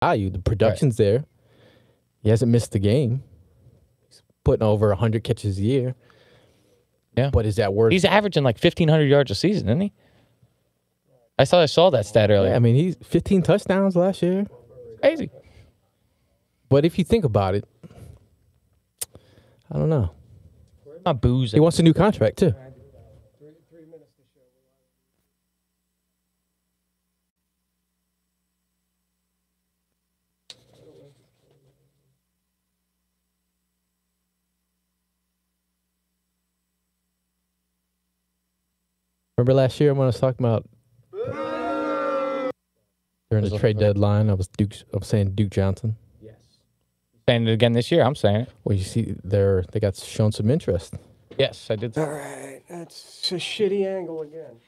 value. The production's there. He hasn't missed a game. He's putting over 100 catches a year. Yeah. But is that worth? He's averaging like 1,500 yards a season, isn't he? I saw that stat earlier. Yeah, I mean, he's 15 touchdowns last year. Crazy. But if you think about it, I don't know. Not boozing. He wants a new contract, too. Remember last year when I was talking about during the trade deadline, I was saying Duke Johnson. Yes. Saying it again this year, I'm saying it. Well, you see, they got shown some interest. Yes, I did. All right, that's a shitty angle again.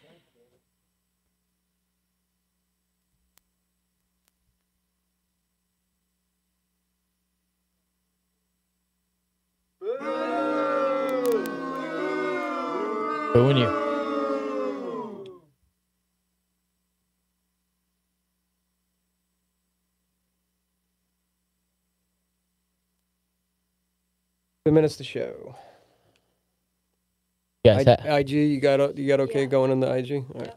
Booing you. Minutes to show. Yes. IG, you got okay going on the IG? All right.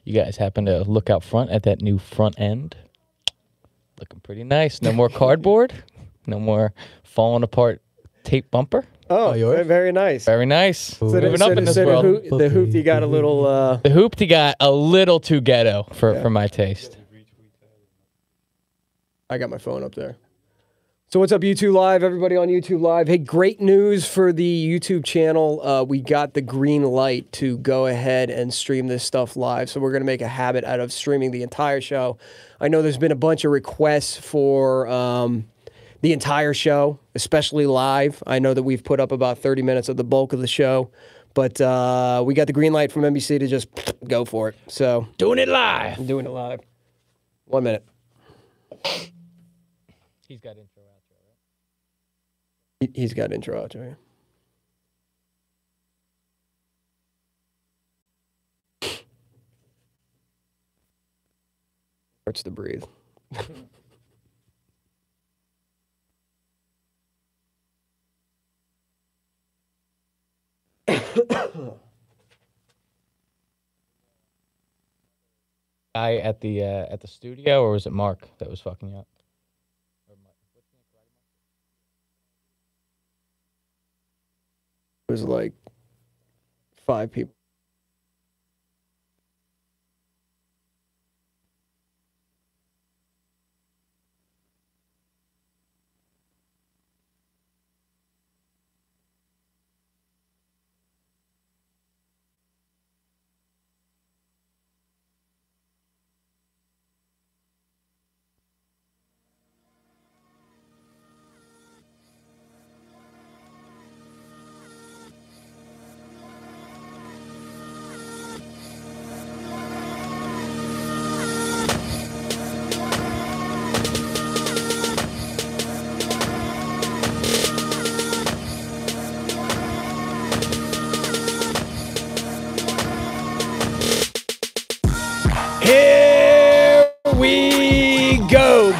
You guys happen to look out front at that new front end? Looking pretty nice. No more cardboard. No more falling apart tape bumper. Oh, very nice. Very nice. Moving up in this world. The hoopty got a little... The hoopty got a little too ghetto for my taste. I got my phone up there. So what's up, YouTube Live? Everybody on YouTube Live. Hey, great news for the YouTube channel. We got the green light to go ahead and stream this stuff live. So we're going to make a habit out of streaming the entire show. I know there's been a bunch of requests for the entire show, especially live. I know that we've put up about 30 minutes of the bulk of the show. But we got the green light from NBC to just go for it. So doing it live. I'm doing it live. 1 minute. He's got intro outro, right? He's got intro outro, yeah. Hurts to breathe. Guy at the studio, or was it Mark that was fucking you up? It was like 5 people.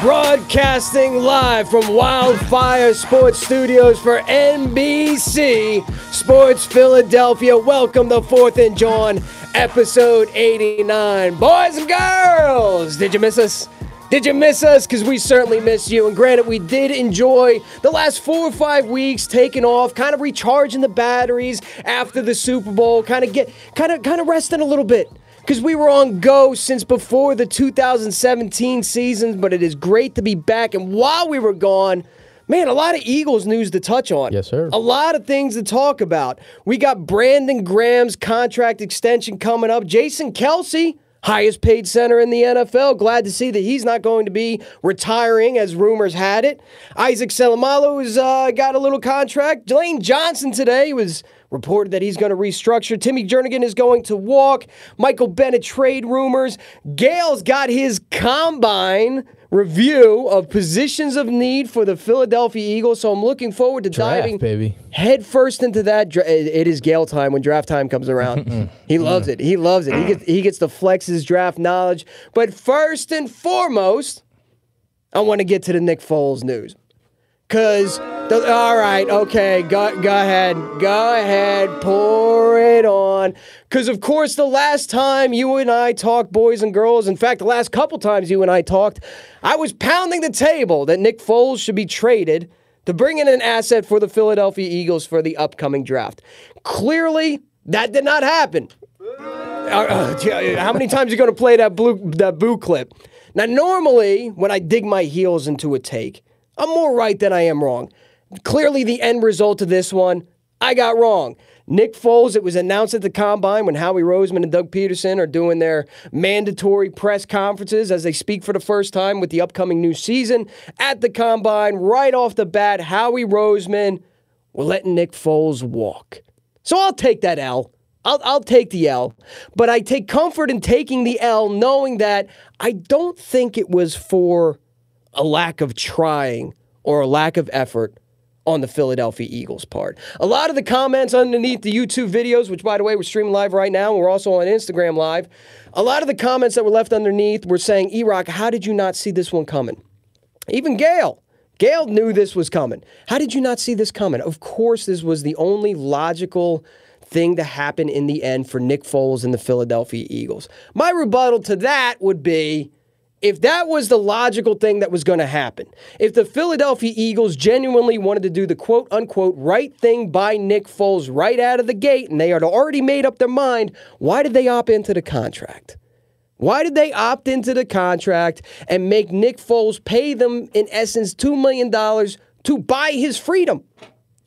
Broadcasting live from Wildfire Sports Studios for NBC Sports Philadelphia. Welcome to 4th and JAWN, episode 89. Boys and girls, did you miss us? Did you miss us? Because we certainly missed you. And granted, we did enjoy the last 4 or 5 weeks taking off, kind of recharging the batteries after the Super Bowl, kind of resting a little bit. Because we were on go since before the 2017 season, but it is great to be back. And while we were gone, man, a lot of Eagles news to touch on. Yes, sir. A lot of things to talk about. We got Brandon Graham's contract extension coming up. Jason Kelce, highest paid center in the NFL. Glad to see that he's not going to be retiring as rumors had it. Isaac Selamalo has got a little contract. Lane Johnson today was reported that he's going to restructure. Timmy Jernigan is going to walk. Michael Bennett trade rumors. Gale's got his combine review of positions of need for the Philadelphia Eagles. So I'm looking forward to diving baby. head first into that. It is Gale time when draft time comes around. He loves it. He loves it. He gets to flex his draft knowledge. But first and foremost, I want to get to the Nick Foles news. Because, all right, okay, go ahead, pour it on. Because, of course, the last time you and I talked, boys and girls, in fact, the last couple times you and I talked, I was pounding the table that Nick Foles should be traded to bring in an asset for the Philadelphia Eagles for the upcoming draft. Clearly, that did not happen. How many times are you going to play that boo clip? Now, normally, when I dig my heels into a take, I'm more right than I am wrong. Clearly, the end result of this one, I got wrong. Nick Foles, it was announced at the Combine when Howie Roseman and Doug Peterson are doing their mandatory press conferences as they speak for the first time with the upcoming new season. At the Combine, right off the bat, Howie Roseman, we're letting Nick Foles walk. So I'll take that L. I'll take the L. But I take comfort in taking the L knowing that I don't think it was for a lack of trying or a lack of effort on the Philadelphia Eagles' part. A lot of the comments underneath the YouTube videos, which, by the way, we're streaming live right now, and we're also on Instagram Live, a lot of the comments that were left underneath were saying, E-Rock, how did you not see this one coming? Even Gale knew this was coming. How did you not see this coming? Of course, this was the only logical thing to happen in the end for Nick Foles and the Philadelphia Eagles. My rebuttal to that would be, if that was the logical thing that was going to happen, if the Philadelphia Eagles genuinely wanted to do the quote-unquote right thing by Nick Foles right out of the gate, and they had already made up their mind, why did they opt into the contract? Why did they opt into the contract and make Nick Foles pay them, in essence, $2 million to buy his freedom?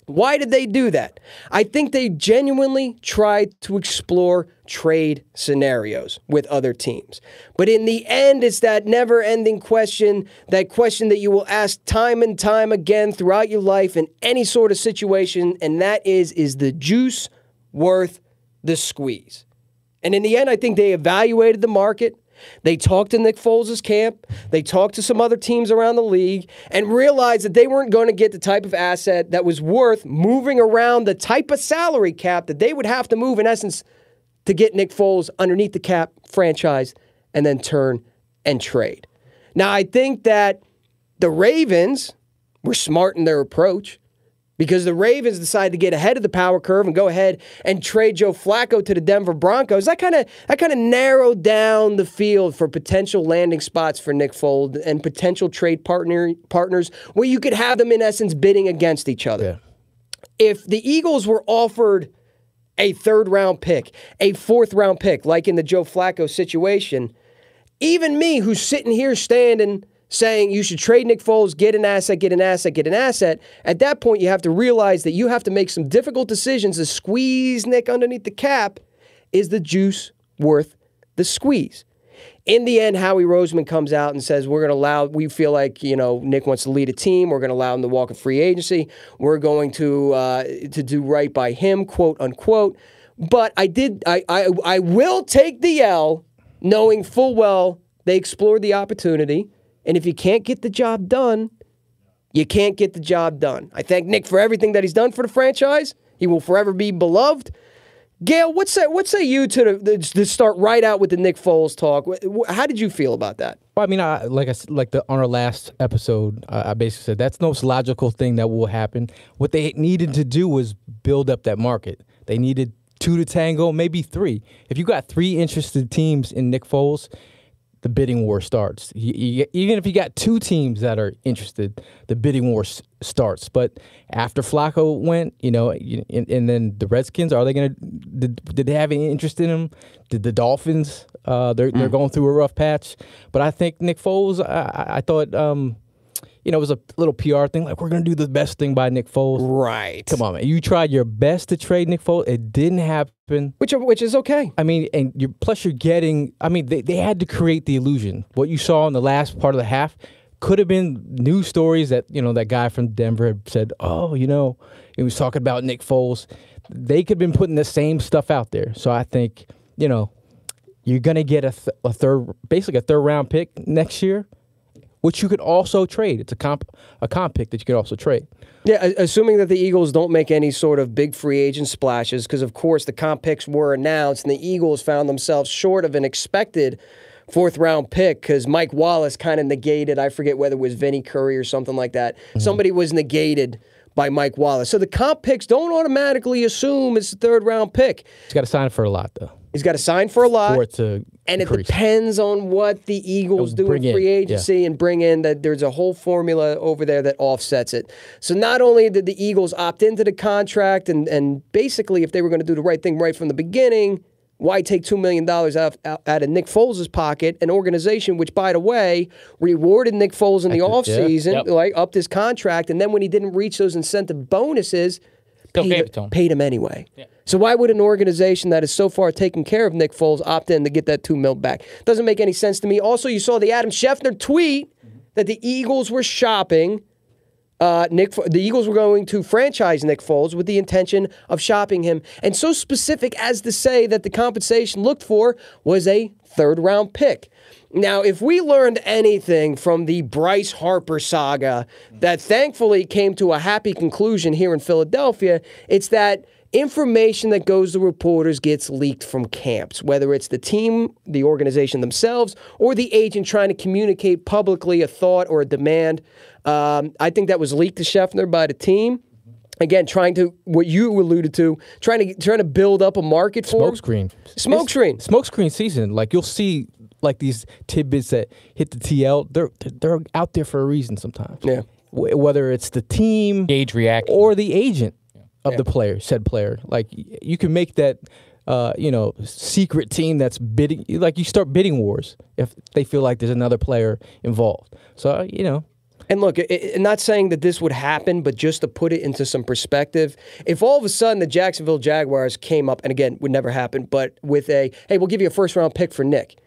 Why did they do that? I think they genuinely tried to explore trade scenarios with other teams. But in the end, it's that never-ending question, that question that you will ask time and time again throughout your life in any sort of situation, and that is the juice worth the squeeze? And in the end, I think they evaluated the market. They talked to Nick Foles' camp. They talked to some other teams around the league and realized that they weren't going to get the type of asset that was worth moving around the type of salary cap that they would have to move, in essence, to get Nick Foles underneath the cap, franchise, and then turn and trade. Now, I think that the Ravens were smart in their approach, because the Ravens decided to get ahead of the power curve and go ahead and trade Joe Flacco to the Denver Broncos. That kind of narrowed down the field for potential landing spots for Nick Foles and potential trade partners where you could have them, in essence, bidding against each other. Yeah. If the Eagles were offered a third-round pick, a fourth-round pick, like in the Joe Flacco situation, even me, who's sitting here standing saying you should trade Nick Foles, get an asset, at that point you have to realize that you have to make some difficult decisions to squeeze Nick underneath the cap. Is the juice worth the squeeze? In the end, Howie Roseman comes out and says, we feel like, Nick wants to lead a team. We're going to allow him to walk a free agency. We're going to do right by him, quote unquote. But I will take the L, knowing full well they explored the opportunity. And if you can't get the job done, you can't get the job done. I thank Nick for everything that he's done for the franchise. He will forever be beloved. Gail, what say you to start right out with the Nick Foles talk? How did you feel about that? Well, I mean, on our last episode, I basically said that's the most logical thing that will happen. What they needed to do was build up that market. They needed 2 to tango, maybe 3. If you got 3 interested teams in Nick Foles, the bidding war starts. Even if you got 2 teams that are interested, the bidding war starts. But after Flacco went, and then the Redskins, are they going to? Did they have any interest in him? Did the Dolphins? They're going through a rough patch. But I think Nick Foles. I thought. It was a little PR thing, like we're going to do the best thing by Nick Foles. Right. Come on, man. You tried your best to trade Nick Foles. It didn't happen. Which is okay. I mean, and you're getting, they had to create the illusion. What you saw in the last part of the half could have been news stories that, that guy from Denver had said, he was talking about Nick Foles. They could have been putting the same stuff out there. So I think, you're going to get a third round pick next year. which you could also trade. It's a comp pick that you could also trade. Yeah, assuming that the Eagles don't make any sort of big free agent splashes, because of course the comp picks were announced, and the Eagles found themselves short of an expected fourth-round pick because Mike Wallace kind of negated, I forget whether it was Vinny Curry or something like that. Mm-hmm. Somebody was negated by Mike Wallace. So the comp picks don't automatically assume it's a third-round pick. He's got to sign for a lot, though. He's got to sign for a lot. For it to and increase. It depends on what the Eagles do in free agency and bring in. That there's a whole formula over there that offsets it. So not only did the Eagles opt into the contract, and basically if they were going to do the right thing right from the beginning, why take $2 million out of Nick Foles' pocket, an organization which, by the way, rewarded Nick Foles in the offseason, like upped his contract, and then when he didn't reach those incentive bonuses, paid him anyway. Yeah. So why would an organization that has so far taken care of Nick Foles opt in to get that $2 million back? Doesn't make any sense to me. Also, you saw the Adam Schefter tweet that the Eagles were shopping the Eagles were going to franchise Nick Foles with the intention of shopping him, and so specific as to say that the compensation looked for was a third-round pick. Now, if we learned anything from the Bryce Harper saga that thankfully came to a happy conclusion here in Philadelphia, it's that information that goes to reporters gets leaked from camps, whether it's the team, the organization themselves, or the agent trying to communicate publicly a thought or a demand. I think that was leaked to Schefter by the team. Again, trying to, what you alluded to, trying to build up a market for Smokescreen season. Like, you'll see like these tidbits that hit the TL. They're out there for a reason sometimes. Yeah. Whether it's the team, gauge reaction, or the agent of the player, said player. Like, you can make that, secret team that's bidding. Like, you start bidding wars if they feel like there's another player involved. So, And look, not saying that this would happen, but just to put it into some perspective, if all of a sudden the Jacksonville Jaguars came up, and again, would never happen, but with hey, we'll give you a first-round pick for Nick.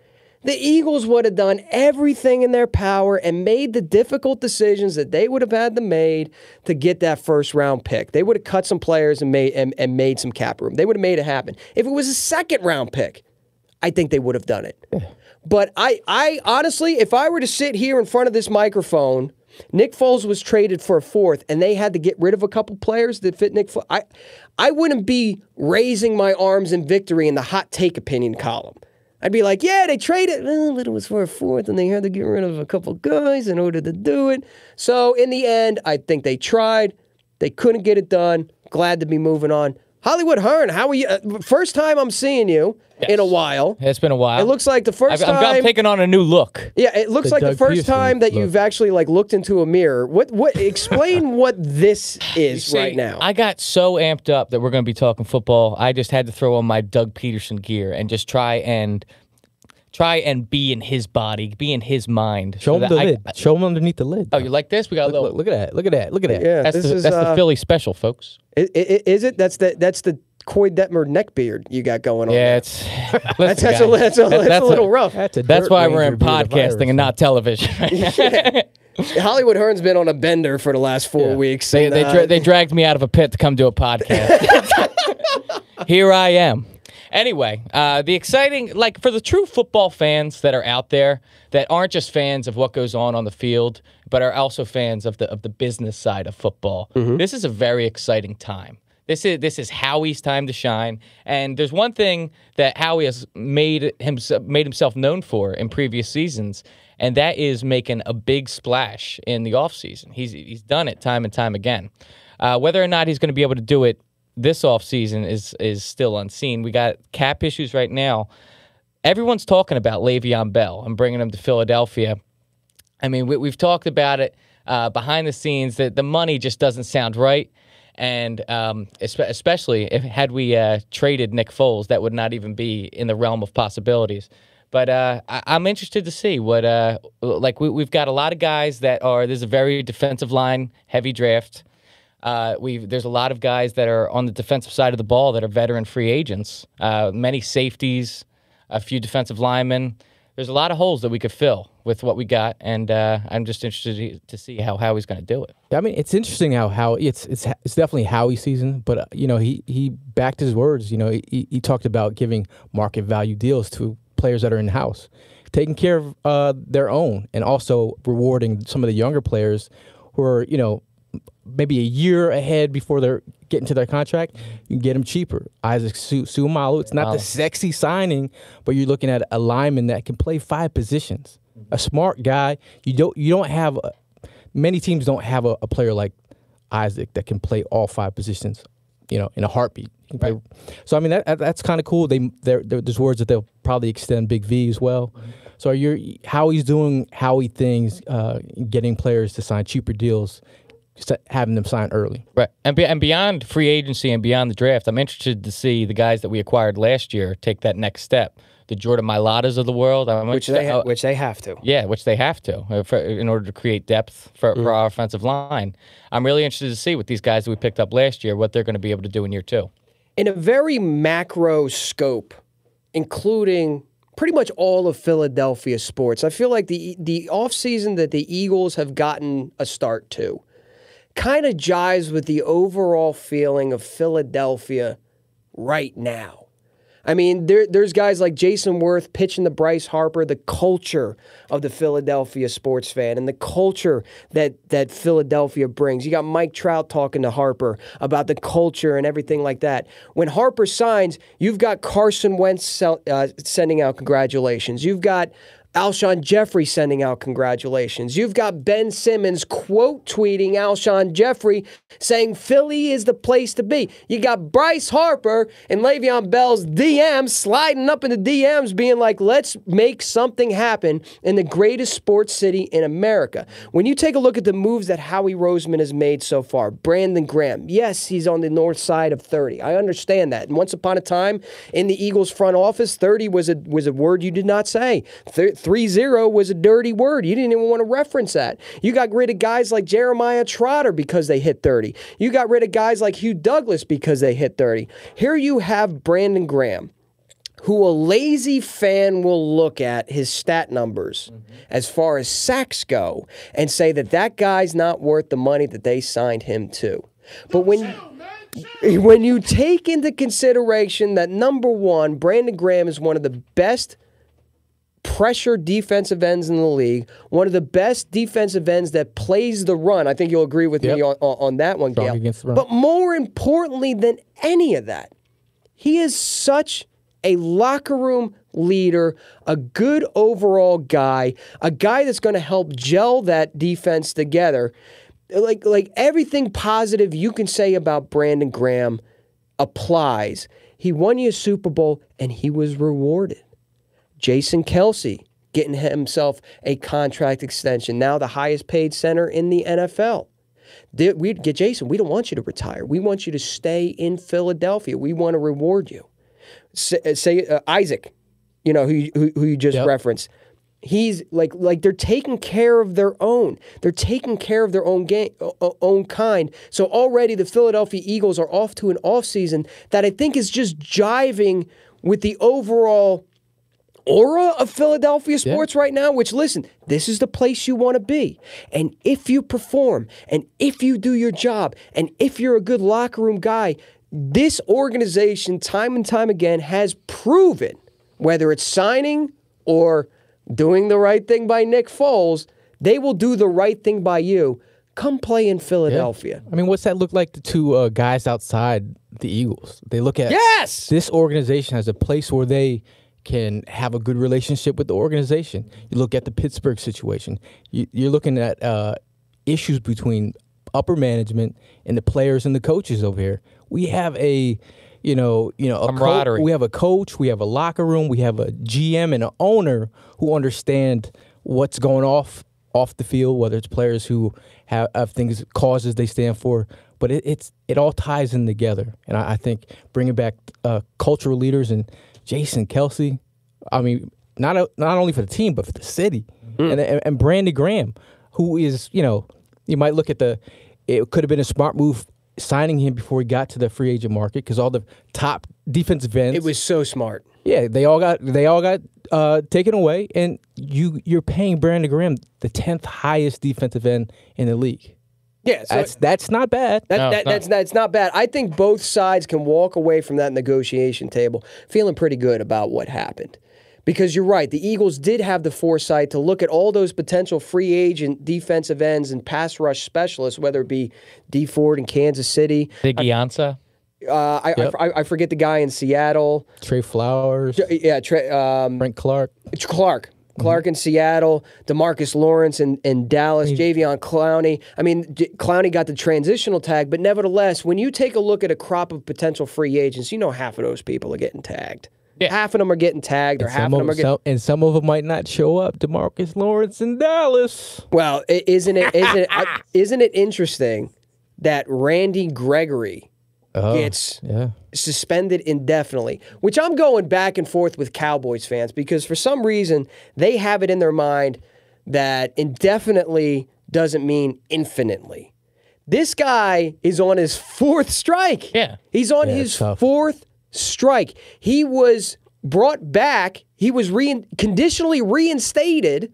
The Eagles would have done everything in their power and made the difficult decisions that they would have had to made to get that first-round pick. They would have cut some players and made some cap room. They would have made it happen. If it was a second-round pick, I think they would have done it. But I honestly, if I were to sit here in front of this microphone, Nick Foles was traded for a fourth, and they had to get rid of a couple players that fit Nick Foles, I wouldn't be raising my arms in victory in the hot take opinion column. I'd be like, yeah, they traded, but it was for a fourth, and they had to get rid of a couple guys in order to do it. So in the end, I think they tried. They couldn't get it done. Glad to be moving on. Hollywood Hearn, how are you? First time I'm seeing you in a while. It's been a while. It looks like the first time. I'm taking on a new look. Yeah, it looks like the first time that you've actually looked into a mirror. What? Explain what this is right now. I got so amped up that we're going to be talking football. I just had to throw on my Doug Peterson gear and just try and be in his body, be in his mind. Show him the lid. Show him underneath the lid. Oh, you like this? We got a little. Look at that. Yeah, that's the Philly special, folks. Is it? That's the Coy Detmer neck beard you got going on. Yeah, that's a little rough. That's why we're in podcasting and not television. Hollywood Hearn's been on a bender for the last 4 weeks. They dragged me out of a pit to come do a podcast. Here I am. Anyway, the exciting, for the true football fans that are out there that aren't just fans of what goes on the field, but are also fans of the business side of football, this is a very exciting time. This is Howie's time to shine, and there's one thing that Howie has made himself known for in previous seasons, and that is making a big splash in the offseason. He's done it time and time again. Whether or not he's going to be able to do it this offseason is still unseen. We got cap issues right now. Everyone's talking about Le'Veon Bell and bringing him to Philadelphia. I mean, we've talked about it behind the scenes that the money just doesn't sound right. And especially had we traded Nick Foles, that would not even be in the realm of possibilities. But I'm interested to see what we've got a lot of guys there's a very defensive line heavy draft. There's a lot of guys that are on the defensive side of the ball that are veteran free agents. Many safeties, a few defensive linemen. There's a lot of holes that we could fill with what we got, and I'm just interested to see how Howie's going to do it. I mean, it's interesting how it's definitely Howie season, but he backed his words. He talked about giving market value deals to players that are in house. taking care of their own, and also rewarding some of the younger players who are, maybe a year ahead before they're getting to their contract. You can get them cheaper. Isaac Su'Malo, it's not the sexy signing, but you're looking at a lineman that can play 5 positions. A smart guy. You don't have many teams don't have a player like Isaac that can play all 5 positions, in a heartbeat. Right. So I mean that's kind of cool. There's words that they'll probably extend Big V as well. So how he's doing Howie things, getting players to sign cheaper deals, having them sign early. Right. And beyond free agency and beyond the draft, I'm interested to see the guys that we acquired last year take that next step. The Jordan Mailatas of the world. Which they have to. Yeah, which they have to in order to create depth for our offensive line. I'm really interested to see with these guys that we picked up last year, what they're going to be able to do in year 2. In a very macro scope, including pretty much all of Philadelphia sports, I feel like the offseason that the Eagles have gotten a start to kind of jives with the overall feeling of Philadelphia right now. I mean, there's guys like Jason Worth pitching to Bryce Harper, the culture of the Philadelphia sports fan and the culture that Philadelphia brings. You got Mike Trout talking to Harper about the culture and everything like that. When Harper signs, you've got Carson Wentz sending out congratulations. You've got Alshon Jeffrey sending out congratulations. You've got Ben Simmons quote tweeting Alshon Jeffrey saying Philly is the place to be. You got Bryce Harper and Le'Veon Bell's DMs sliding up in the DMs being like, let's make something happen in the greatest sports city in America. When you take a look at the moves that Howie Roseman has made so far, Brandon Graham, yes, he's on the north side of 30. I understand that. And once upon a time in the Eagles front office, 30 was a word you did not say. 3-0 was a dirty word. You didn't even want to reference that. You got rid of guys like Jeremiah Trotter because they hit 30. You got rid of guys like Hugh Douglas because they hit 30. Here you have Brandon Graham, who a lazy fan will look at his stat numbers as far as sacks go and say that guy's not worth the money that they signed him to. But when you take into consideration that, number one, Brandon Graham is one of the best pressure defensive ends in the league, one of the best defensive ends that plays the run. I think you'll agree with me on that one, Gail. But more importantly than any of that, he is such a locker room leader, a good overall guy, a guy that's going to help gel that defense together. Like everything positive you can say about Brandon Graham applies. He won you a Super Bowl, and he was rewarded. Jason Kelce getting himself a contract extension, now the highest paid center in the NFL. We get Jason, we don't want you to retire. We want you to stay in Philadelphia. We want to reward you. Say Isaac, who you just referenced. He's like they're taking care of their own. They're taking care of their own own kind. So already the Philadelphia Eagles are off to an offseason that I think is just jiving with the overall aura of Philadelphia sports right now, which, listen, this is the place you want to be. And if you perform, and if you do your job, and if you're a good locker room guy, this organization time and time again has proven, whether it's signing or doing the right thing by Nick Foles, they will do the right thing by you. Come play in Philadelphia. I mean, what's that look like to guys outside the Eagles? They look at this organization as a place where they can have a good relationship with the organization. You look at the Pittsburgh situation. You're looking at issues between upper management and the players and the coaches over here. We have a camaraderie. We have a coach. We have a locker room. We have a GM and an owner who understand what's going off the field, whether it's players who have things, causes they stand for. But it all ties in together. And I think bringing back cultural leaders and Jason Kelce, I mean, not only for the team, but for the city. And Brandon Graham, who is, you might look at it could have been a smart move signing him before he got to the free agent market because all the top defensive ends. It was so smart. Yeah, they all got taken away, and you're paying Brandon Graham the 10th highest defensive end in the league. Yeah, so that's not bad. That's not bad. I think both sides can walk away from that negotiation table feeling pretty good about what happened. Because you're right, the Eagles did have the foresight to look at all those potential free agent defensive ends and pass rush specialists, whether it be D Ford in Kansas City. Big Iansa. I forget the guy in Seattle. Trey Flowers. Yeah, Frank Clark. Clark in Seattle, DeMarcus Lawrence in Dallas, Javion Clowney. I mean, Clowney got the transitional tag, but nevertheless, when you take a look at a crop of potential free agents, you know half of those people are getting tagged. Yeah. Half of them are getting tagged, or half of them are getting... And some of them might not show up. DeMarcus Lawrence in Dallas. Well, isn't it interesting that Randy Gregory gets suspended indefinitely, which I'm going back and forth with Cowboys fans because for some reason they have it in their mind that indefinitely doesn't mean infinitely. This guy is on his 4th strike. Yeah. He's on his 4th strike. He was brought back. He was conditionally reinstated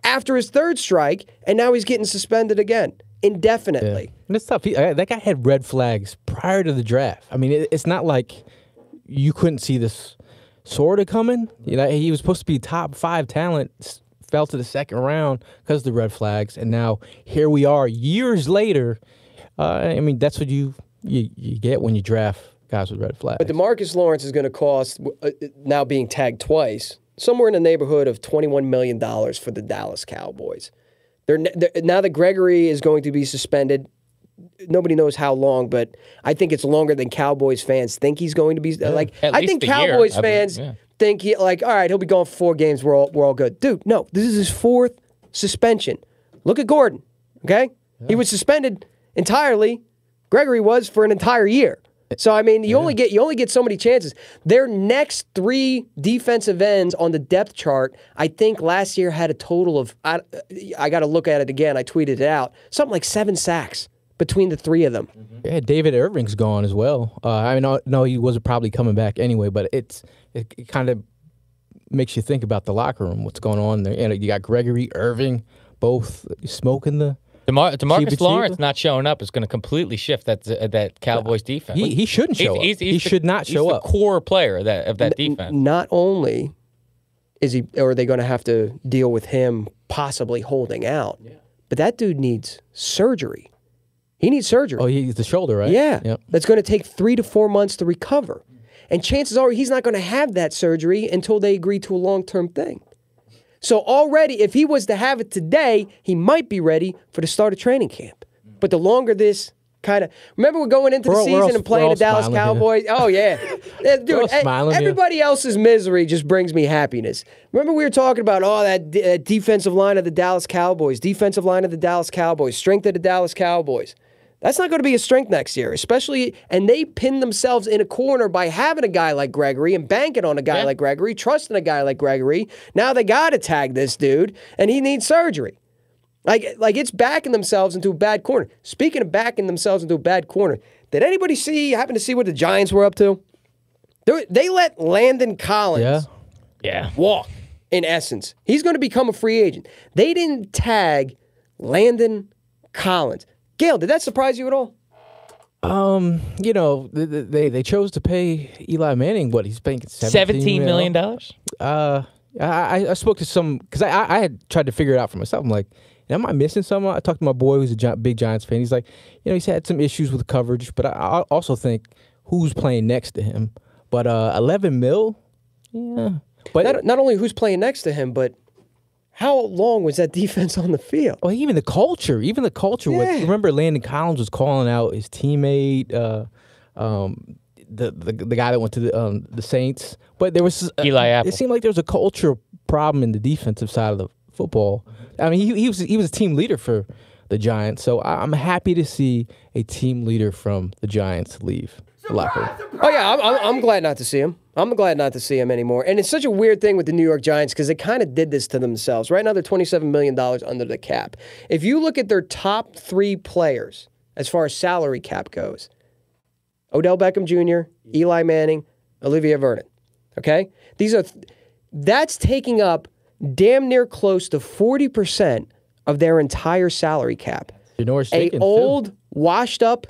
after his 3rd strike, and now he's getting suspended again. Indefinitely. Yeah. And it's tough. That guy had red flags prior to the draft. I mean, it's not like you couldn't see this sort of coming. You know, he was supposed to be top 5 talent, fell to the 2nd round because of the red flags, and now here we are years later. I mean, that's what you get when you draft guys with red flags. But DeMarcus Lawrence is going to cost, now being tagged twice, somewhere in the neighborhood of $21 million for the Dallas Cowboys. Now that Gregory is going to be suspended, nobody knows how long, but I think it's longer than Cowboys fans think he's going to be. Like, I think Cowboys fans think all right, he'll be gone for 4 games. We're all good, dude. No, this is his 4th suspension. Look at Gordon. Okay, he was suspended entirely. Gregory was for an entire year. So I mean, you only get so many chances. Their next 3 defensive ends on the depth chart, I think last year had a total of I got to look at it again. I tweeted it out. Something like 7 sacks between the 3 of them. Yeah, David Irving's gone as well. I mean, no, he wasn't probably coming back anyway, but it kind of makes you think about the locker room, what's going on there. And you got Gregory, Irving, both smoking the. DeMarcus Lawrence not showing up is going to completely shift that Cowboys defense. He shouldn't show up. He should not show up. He's the core player of that defense. Not only are they going to have to deal with him possibly holding out, but that dude needs surgery. He needs surgery. Oh, he's the shoulder, right? Yeah. Yep. That's going to take 3 to 4 months to recover. And chances are he's not going to have that surgery until they agree to a long-term thing. So already, if he was to have it today, he might be ready for the start of training camp. But the longer this kind of... Remember we're going into the season and playing the Dallas Cowboys? Here. Oh, yeah. Dude, everybody else's misery just brings me happiness. Remember we were talking about, that defensive line of the Dallas Cowboys, strength of the Dallas Cowboys. That's not going to be a strength next year, especially, and they pin themselves in a corner by having a guy like Gregory and banking on a guy like Gregory, trusting a guy like Gregory. Now they got to tag this dude, and he needs surgery. Like it's backing themselves into a bad corner. Speaking of backing themselves into a bad corner, did anybody happen to see what the Giants were up to? They let Landon Collins walk, in essence. He's going to become a free agent. They didn't tag Landon Collins. Gail, did that surprise you at all? You know, they chose to pay Eli Manning what he's paying $17 million. I spoke to some because I had tried to figure it out for myself. I'm like, am I missing something? I talked to my boy who's a big Giants fan. He's like, he's had some issues with coverage, but I also think who's playing next to him. But $11 million, yeah. But not only who's playing next to him, but how long was that defense on the field? Well, even the culture. With, remember, Landon Collins was calling out his teammate, the guy that went to the Saints. But there was Eli Apple. It seemed like there was a culture problem in the defensive side of the football. I mean, he was a team leader for the Giants, so I'm happy to see a team leader from the Giants leave the locker room. Oh yeah, I'm glad not to see him. I'm glad not to see him anymore. And it's such a weird thing with the New York Giants because they kind of did this to themselves. Right now, they're $27 million under the cap. If you look at their top 3 players as far as salary cap goes, Odell Beckham Jr., Eli Manning, Olivier Vernon. Okay? That's taking up damn near close to 40% of their entire salary cap. An old, washed-up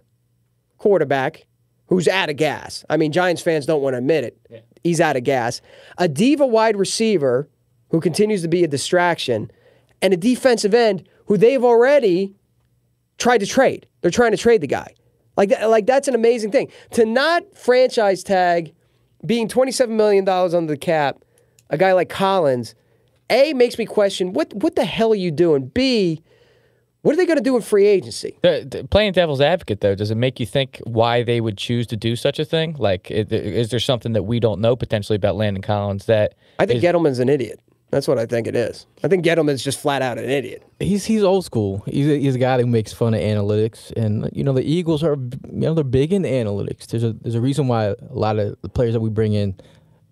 quarterback who's out of gas. I mean, Giants fans don't want to admit it. he's out of gas. A diva wide receiver who continues to be a distraction, and a defensive end who they've already tried to trade. They're trying to trade the guy. Like that's an amazing thing. To not franchise tag, being $27 million under the cap, a guy like Collins, A, makes me question, what the hell are you doing? B, what are they going to do in free agency? Playing devil's advocate, though, does it make you think why they would choose to do such a thing? Like, is there something that we don't know potentially about Landon Collins that... I think Gettleman's an idiot. That's what I think it is. I think Gettleman's just flat out an idiot. He's old school. He's a guy who makes fun of analytics, and the Eagles are they're big in analytics. There's a reason why a lot of the players that we bring in,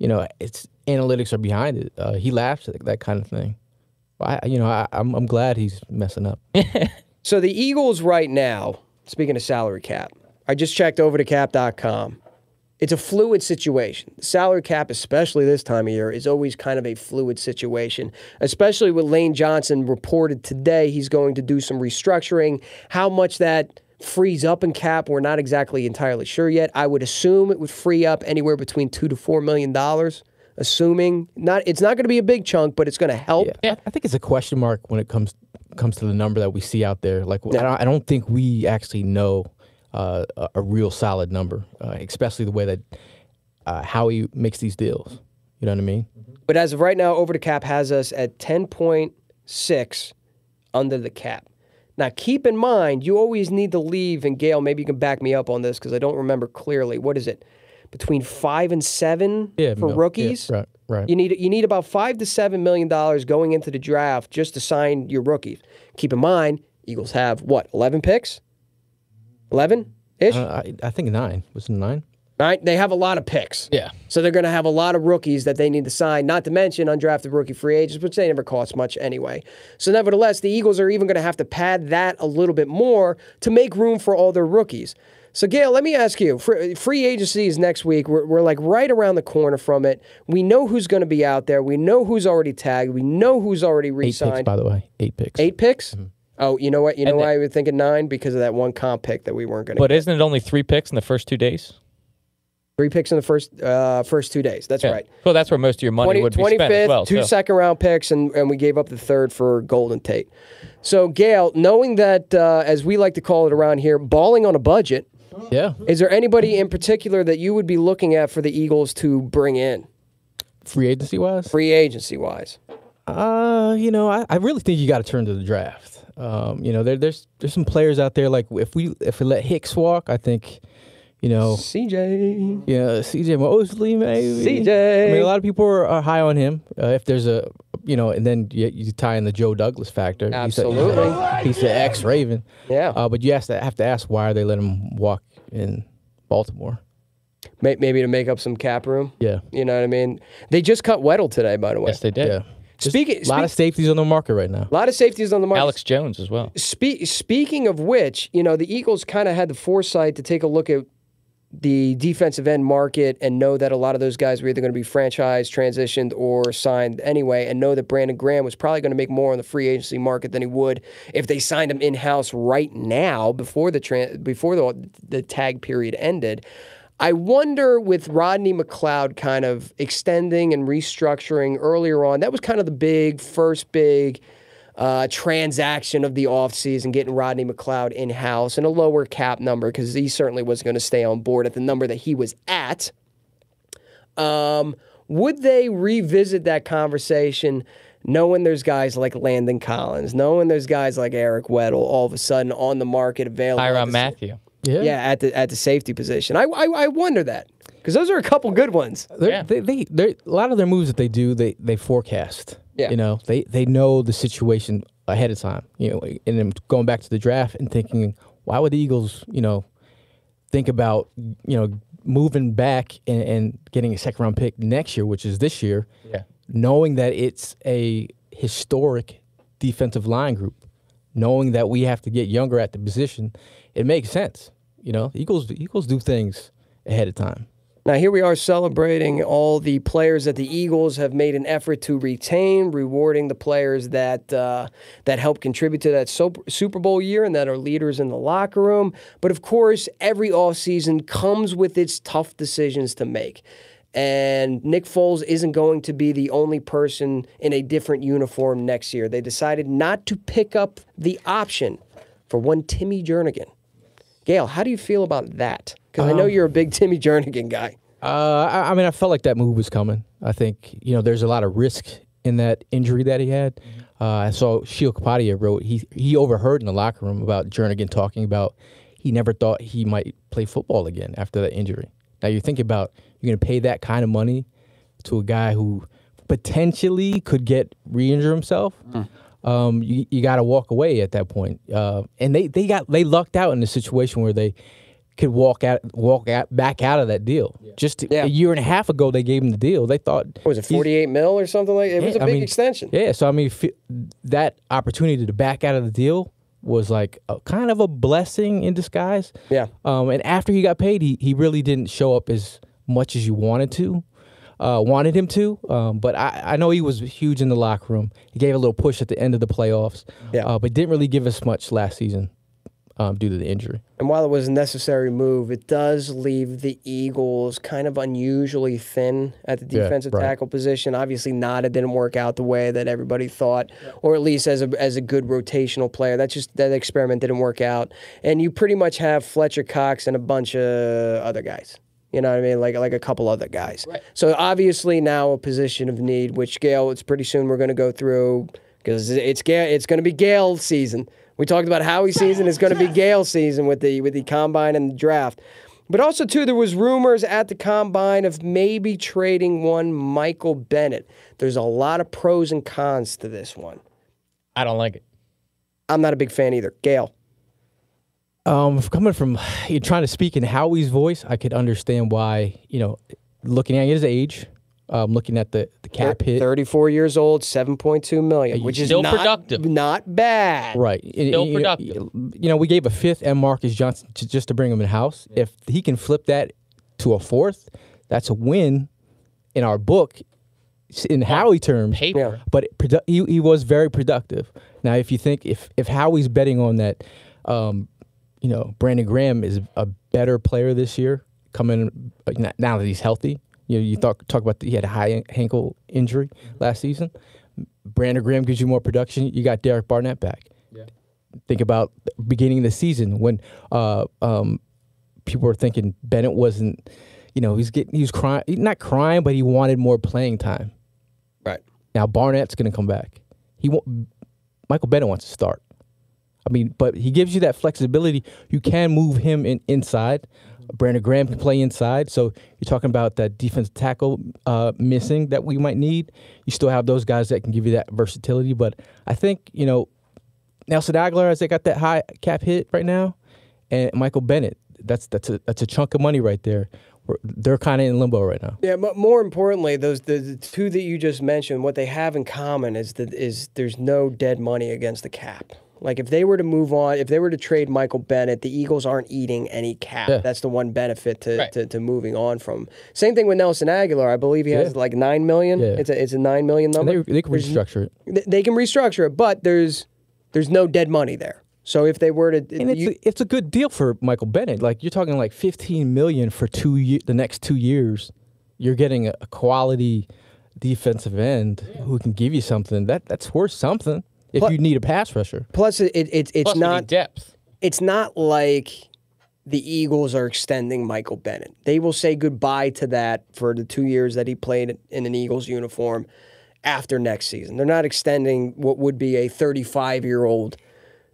it's analytics are behind it. He laughs at that kind of thing. I'm glad he's messing up. So the Eagles right now, speaking of salary cap, I just checked over to cap.com. It's a fluid situation. The salary cap, especially this time of year, is always kind of a fluid situation, especially with Lane Johnson reported today he's going to do some restructuring. How much that frees up in cap, we're not exactly entirely sure yet. I would assume it would free up anywhere between $2 to $4 million, assuming it's not going to be a big chunk, but it's going to help. Yeah. I think it's a question mark when it comes to the number that we see out there. Like, I don't think we actually know a real solid number, especially the way that how he makes these deals. You know what I mean? But as of right now, Over the Cap has us at 10.6 under the cap. Now, keep in mind, you always need to leave, and Gail, maybe you can back me up on this because I don't remember clearly. What is it? Between 5 and 7 for rookies? Yeah, right. You need about $5 to $7 million going into the draft just to sign your rookies. Keep in mind, Eagles have, 11 picks? 11-ish? I think 9. Was it 9? Right? They have a lot of picks. Yeah. So they're going to have a lot of rookies that they need to sign, not to mention undrafted rookie free agents, which they never cost much anyway. So nevertheless, the Eagles are even going to have to pad that a little bit more to make room for all their rookies. So, Gail, let me ask you, free agency is next week. We're like right around the corner from it. We know who's going to be out there. We know who's already tagged. We know who's already re-signed. 8 picks, by the way. 8 picks. 8 picks? Mm-hmm. Oh, you know what? You know why I was thinking 9? Because of that one comp pick that we weren't going to But isn't it only 3 picks in the first 2 days? 3 picks in the first 2 days. That's right. Well, that's where most of your money would be spent as well. 2 second-round picks, and we gave up the 3rd for Golden Tate. So, Gail, knowing that, as we like to call it around here, balling on a budget, yeah. Is there anybody in particular that you would be looking at for the Eagles to bring in? Free agency-wise? Free agency-wise. I really think you got to turn to the draft. There's some players out there, like if we let Hicks walk, I think, CJ. Yeah, CJ Mosley, maybe. CJ. I mean, a lot of people are high on him. If there's and then you tie in the Joe Douglas factor. Absolutely. He's the ex-Raven. Yeah. But you have to ask why they let him walk in Baltimore. Maybe to make up some cap room. Yeah. You know what I mean? They just cut Weddle today, by the way. Yes, they did. Yeah. A lot of safeties on the market right now. A lot of safeties on the market. Alex Jones as well. Speaking of which, the Eagles kind of had the foresight to take a look at the defensive end market and know that a lot of those guys were either going to be franchised, transitioned, or signed anyway, and know that Brandon Graham was probably going to make more on the free agency market than he would if they signed him in-house right now before the tag period ended. I wonder with Rodney McLeod kind of extending and restructuring earlier on, that was kind of the first big transaction of the offseason, getting Rodney McLeod in-house and a lower cap number because he certainly wasn't going to stay on board at the number that he was at. Would they revisit that conversation knowing there's guys like Landon Collins, knowing there's guys like Eric Weddle all of a sudden on the market available? Tyrann Mathieu. Yeah, at the safety position. I wonder that because those are a couple good ones. They a lot of their moves that they do, they forecast. Yeah. They know the situation ahead of time. And then going back to the draft and thinking, why would the Eagles, think about moving back and getting a second round pick next year, which is this year, knowing that it's a historic defensive line group, knowing that we have to get younger at the position, it makes sense. The Eagles do things ahead of time. Now, here we are celebrating all the players that the Eagles have made an effort to retain, rewarding the players that help contribute to that Super Bowl year and that are leaders in the locker room. But, of course, every offseason comes with its tough decisions to make. And Nick Foles isn't going to be the only person in a different uniform next year. They decided not to pick up the option for one Timmy Jernigan. Gail, how do you feel about that? Because I know you're a big Timmy Jernigan guy. I mean, I felt like that move was coming. I think, there's a lot of risk in that injury that he had. I saw Sheil Kapadia wrote, he overheard in the locker room about Jernigan talking about he never thought he might play football again after that injury. Now you think about, you're going to pay that kind of money to a guy who potentially could get re-injure himself. You got to walk away at that point. And they lucked out in a situation where they could walk back out of that deal. Yeah. Just a year and a half ago, they gave him the deal. They thought, what was it, 48 mil or something like? It was a big extension. Yeah, so I mean, that opportunity to back out of the deal was like kind of a blessing in disguise. Yeah. And after he got paid, he really didn't show up as much as you wanted him to. But I know he was huge in the locker room. He gave a little push at the end of the playoffs. Yeah. But didn't really give us much last season due to the injury. And while it was a necessary move, it does leave the Eagles kind of unusually thin at the defensive tackle position. Obviously, Nada didn't work out the way that everybody thought, or at least as a good rotational player. That experiment didn't work out. And you pretty much have Fletcher Cox and a bunch of other guys. You know what I mean? Like a couple other guys. Right. So obviously now a position of need, which Gail, it's pretty soon we're going to go through because it's going to be Gail season. We talked about Howie's season. It's going to be Gale's season with the combine and the draft. But also, too, there was rumors at the combine of maybe trading one Michael Bennett. There's a lot of pros and cons to this one. I don't like it. I'm not a big fan either. Gale. Coming from you're trying to speak in Howie's voice, I could understand why, looking at his age, looking at the cap hit. 34 years old, $7.2 million, which is still productive. Not bad. Right. Still productive. We gave a fifth and Marcus Johnson just to bring him in-house. If he can flip that to a fourth, that's a win in our book in Howie terms. Paper. But he was very productive. Now, if you think, if Howie's betting on that, Brandon Graham is a better player this year, coming now that he's healthy. You talk about he had a high ankle injury last season. Brandon Graham gives you more production. You got Derek Barnett back. Yeah. Think about the beginning of the season when people were thinking Bennett wasn't, he was crying, not crying, but he wanted more playing time. Right. Now Barnett's going to come back. Michael Bennett wants to start. But he gives you that flexibility. You can move him inside. Brandon Graham can play inside. So you're talking about that defensive tackle missing that we might need. You still have those guys that can give you that versatility. But I think, Nelson Aguilar, as they got that high cap hit right now, and Michael Bennett, that's a chunk of money right there. They're kind of in limbo right now. Yeah, but more importantly, the two that you just mentioned, what they have in common is there's no dead money against the cap. Like, if they were to move on, if they were to trade Michael Bennett, the Eagles aren't eating any cap. Yeah. That's the one benefit to moving on from. Same thing with Nelson Aguilar. I believe he has like $9 million. Yeah. It's a $9 million number. And they can restructure it. They can restructure it, but there's no dead money there. So if they were to, and it's a good deal for Michael Bennett. Like, you're talking like $15 million for the next 2 years. You're getting a quality defensive end who can give you something. That's worth something. If you need a pass rusher. Plus, it's not depth. It's not like the Eagles are extending Michael Bennett. They will say goodbye to that for the 2 years that he played in an Eagles uniform after next season. They're not extending what would be a 35-year-old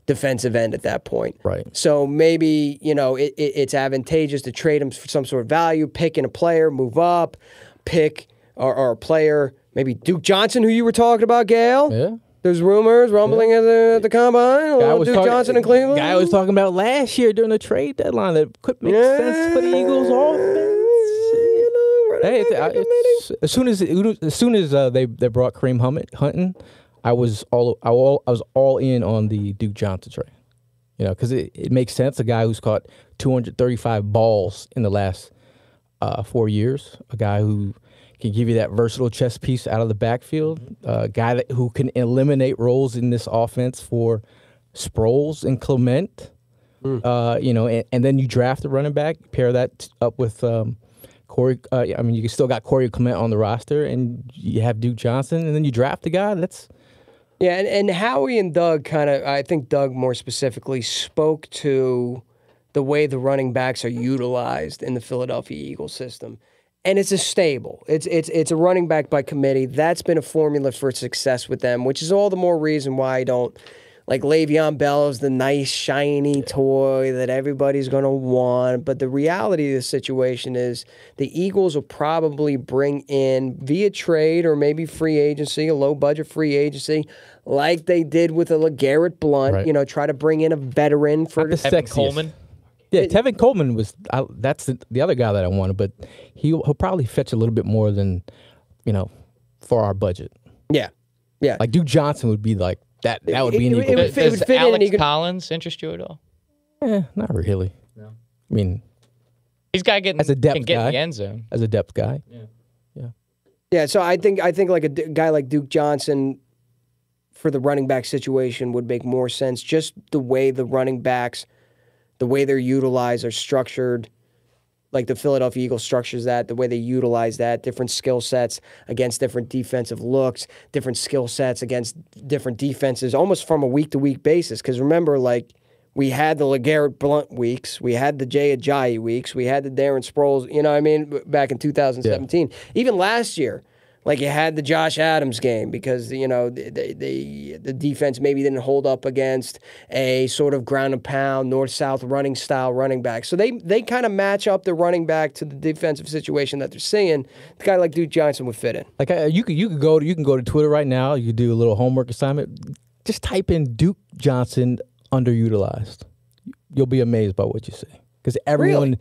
defensive end at that point. Right. So maybe, it's advantageous to trade him for some sort of value, pick in a player, move up, pick or a player, maybe Duke Johnson, who you were talking about, Gail. Yeah. There's rumors rumbling at the combine. Duke Johnson in Cleveland. Guy was talking about last year during the trade deadline that could make sense for the Eagles offense. As soon as they brought Kareem Hunting, I was all in on the Duke Johnson trade. Because it makes sense. A guy who's caught 235 balls in the last 4 years. A guy who can give you that versatile chess piece out of the backfield. A guy who can eliminate roles in this offense for Sproles and Clement. And then you draft a running back, pair that up with Corey. I mean, you still got Corey Clement on the roster, and you have Duke Johnson, and then you draft a guy. That's and Howie and Doug I think Doug more specifically spoke to the way the running backs are utilized in the Philadelphia Eagles system. And it's a stable. It's a running back by committee. That's been a formula for success with them, which is all the more reason why I don't like Le'Veon Bell is the nice, shiny toy that everybody's going to want. But the reality of the situation is the Eagles will probably bring in via trade or maybe free agency, a low-budget free agency, like they did with a LeGarrette Blount, right. Try to bring in a veteran for the Tevin Coleman. Yeah, Tevin Coleman was. That's the other guy that I wanted, but he'll probably fetch a little bit more than, for our budget. Yeah. Like Duke Johnson would be like that. That would be an Eagle. Does Alex Collins interest you at all? Not really. No. I mean, he's got getting as a depth guy in the end zone. As a depth guy. Yeah. So I think like a guy like Duke Johnson for the running back situation would make more sense. Just the way the running backs. The way they're utilized or structured, like the Philadelphia Eagles structures that, the way they utilize that, different skill sets against different defensive looks, different skill sets against different defenses, almost from a week-to-week basis. Because remember, like, we had the LeGarrette Blount weeks, we had the Jachai weeks, we had the Darren Sproles, back in 2017. Yeah. Even last year, like you had the Josh Adams game because, the defense maybe didn't hold up against a sort of ground and pound, north-south running style running back. So they kind of match up the running back to the defensive situation that they're seeing. A guy like Duke Johnson would fit in. Like you can go to Twitter right now. You do a little homework assignment. Just type in Duke Johnson underutilized. You'll be amazed by what you see because everyone,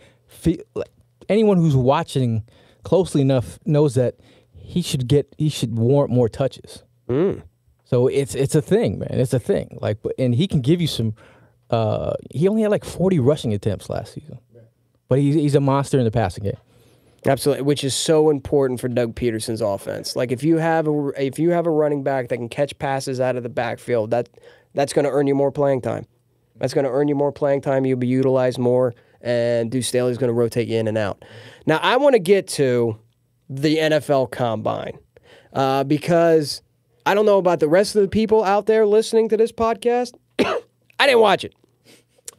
anyone who's watching closely enough knows that he should warrant more touches. So it's a thing, man. It's a thing. Like, and he can give you some. He only had like 40 rushing attempts last season, but he's a monster in the passing game. Absolutely, which is so important for Doug Peterson's offense. Like if you have a running back that can catch passes out of the backfield, that's going to earn you more playing time. That's going to earn you more playing time. You'll be utilized more, and Deuce Staley's going to rotate you in and out. Now I want to get to the NFL Combine because I don't know about the rest of the people out there listening to this podcast. I didn't watch it.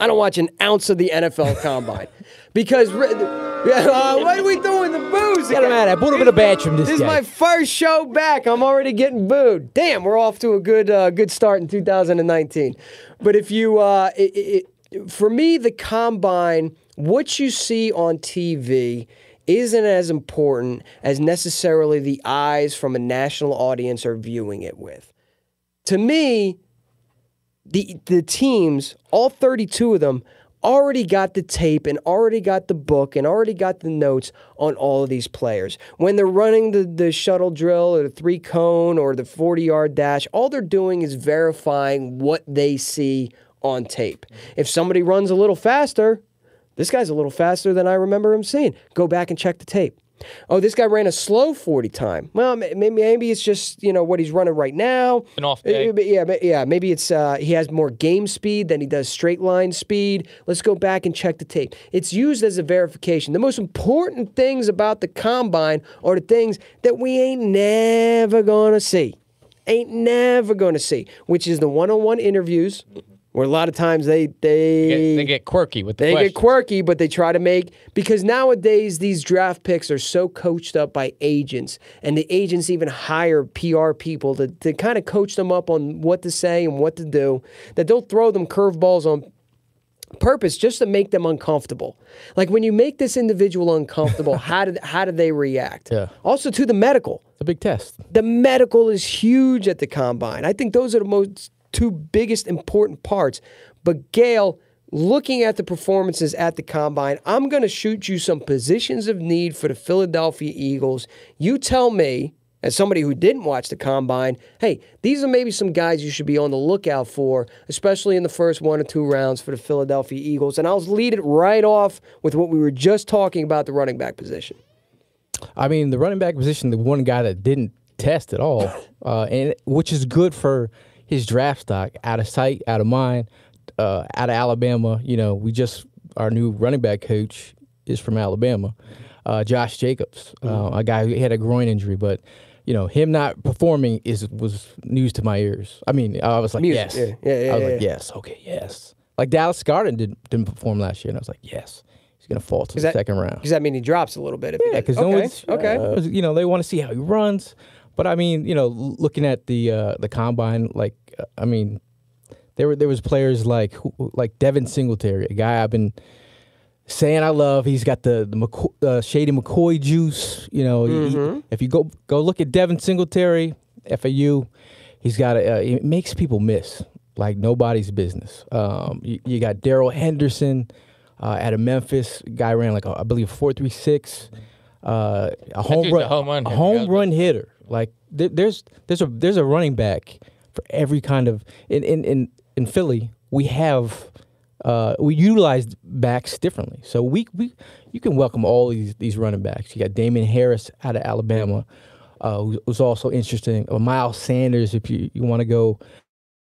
I don't watch an ounce of the NFL Combine because what are we doing? The booze? Get him out of there. Put him in a bathroom. This is my first show back. I'm already getting booed. Damn, we're off to a good start in 2019. But if you, for me, the Combine, what you see on TV isn't as important as necessarily the eyes from a national audience are viewing it with. To me, the teams, all 32 of them, already got the tape and already got the book and already got the notes on all of these players. When they're running the shuttle drill or the 3-cone or the 40-yard dash, all they're doing is verifying what they see on tape. If somebody runs a little faster, this guy's a little faster than I remember him seeing. Go back and check the tape. Oh, this guy ran a slow 40 time. Well, maybe it's just, what he's running right now. An off day. Yeah, maybe it's he has more game speed than he does straight line speed. Let's go back and check the tape. It's used as a verification. The most important things about the Combine are the things that we ain't never going to see. Which is the one-on-one interviews. Where a lot of times they get quirky with the questions. They get quirky, but they try to because nowadays these draft picks are so coached up by agents, and the agents even hire PR people to kind of coach them up on what to say and what to do, that they'll throw them curveballs on purpose just to make them uncomfortable. Like when you make this individual uncomfortable, how do they react? Yeah. Also to the medical. It's a big test. The medical is huge at the Combine. I think those are the two biggest important parts. But Gail, looking at the performances at the Combine, I'm going to shoot you some positions of need for the Philadelphia Eagles. You tell me, as somebody who didn't watch the Combine, hey, these are maybe some guys you should be on the lookout for, especially in the first 1 or 2 rounds for the Philadelphia Eagles. And I'll lead it right off with what we were just talking about, the running back position. I mean, the running back position, the one guy that didn't test at all, and which is good for his draft stock, out of sight, out of mind, out of Alabama. Our new running back coach is from Alabama. Josh Jacobs, a guy who had a groin injury, but him not performing was news to my ears. I mean, I was like, yes. I was like, yes, okay, yes. Like Dallas Goedert didn't perform last year, and I was like, yes, he's going to fall to the second round. Does that mean he drops a little bit? Yeah, because they want to see how he runs. But I mean, looking at the combine, like I mean, there was players like Devin Singletary, a guy I've been saying I love. He's got the Shady McCoy juice. If you go look at Devin Singletary, FAU, he's got it makes people miss like nobody's business. You got Darrell Henderson out of Memphis. Guy ran like I believe 4.36. A home run hitter. Like there's a running back for every kind of in Philly. We have we utilize backs differently, so you can welcome all these running backs. You got Damian Harris out of Alabama, who's also interesting. Or Miles Sanders, if you want to go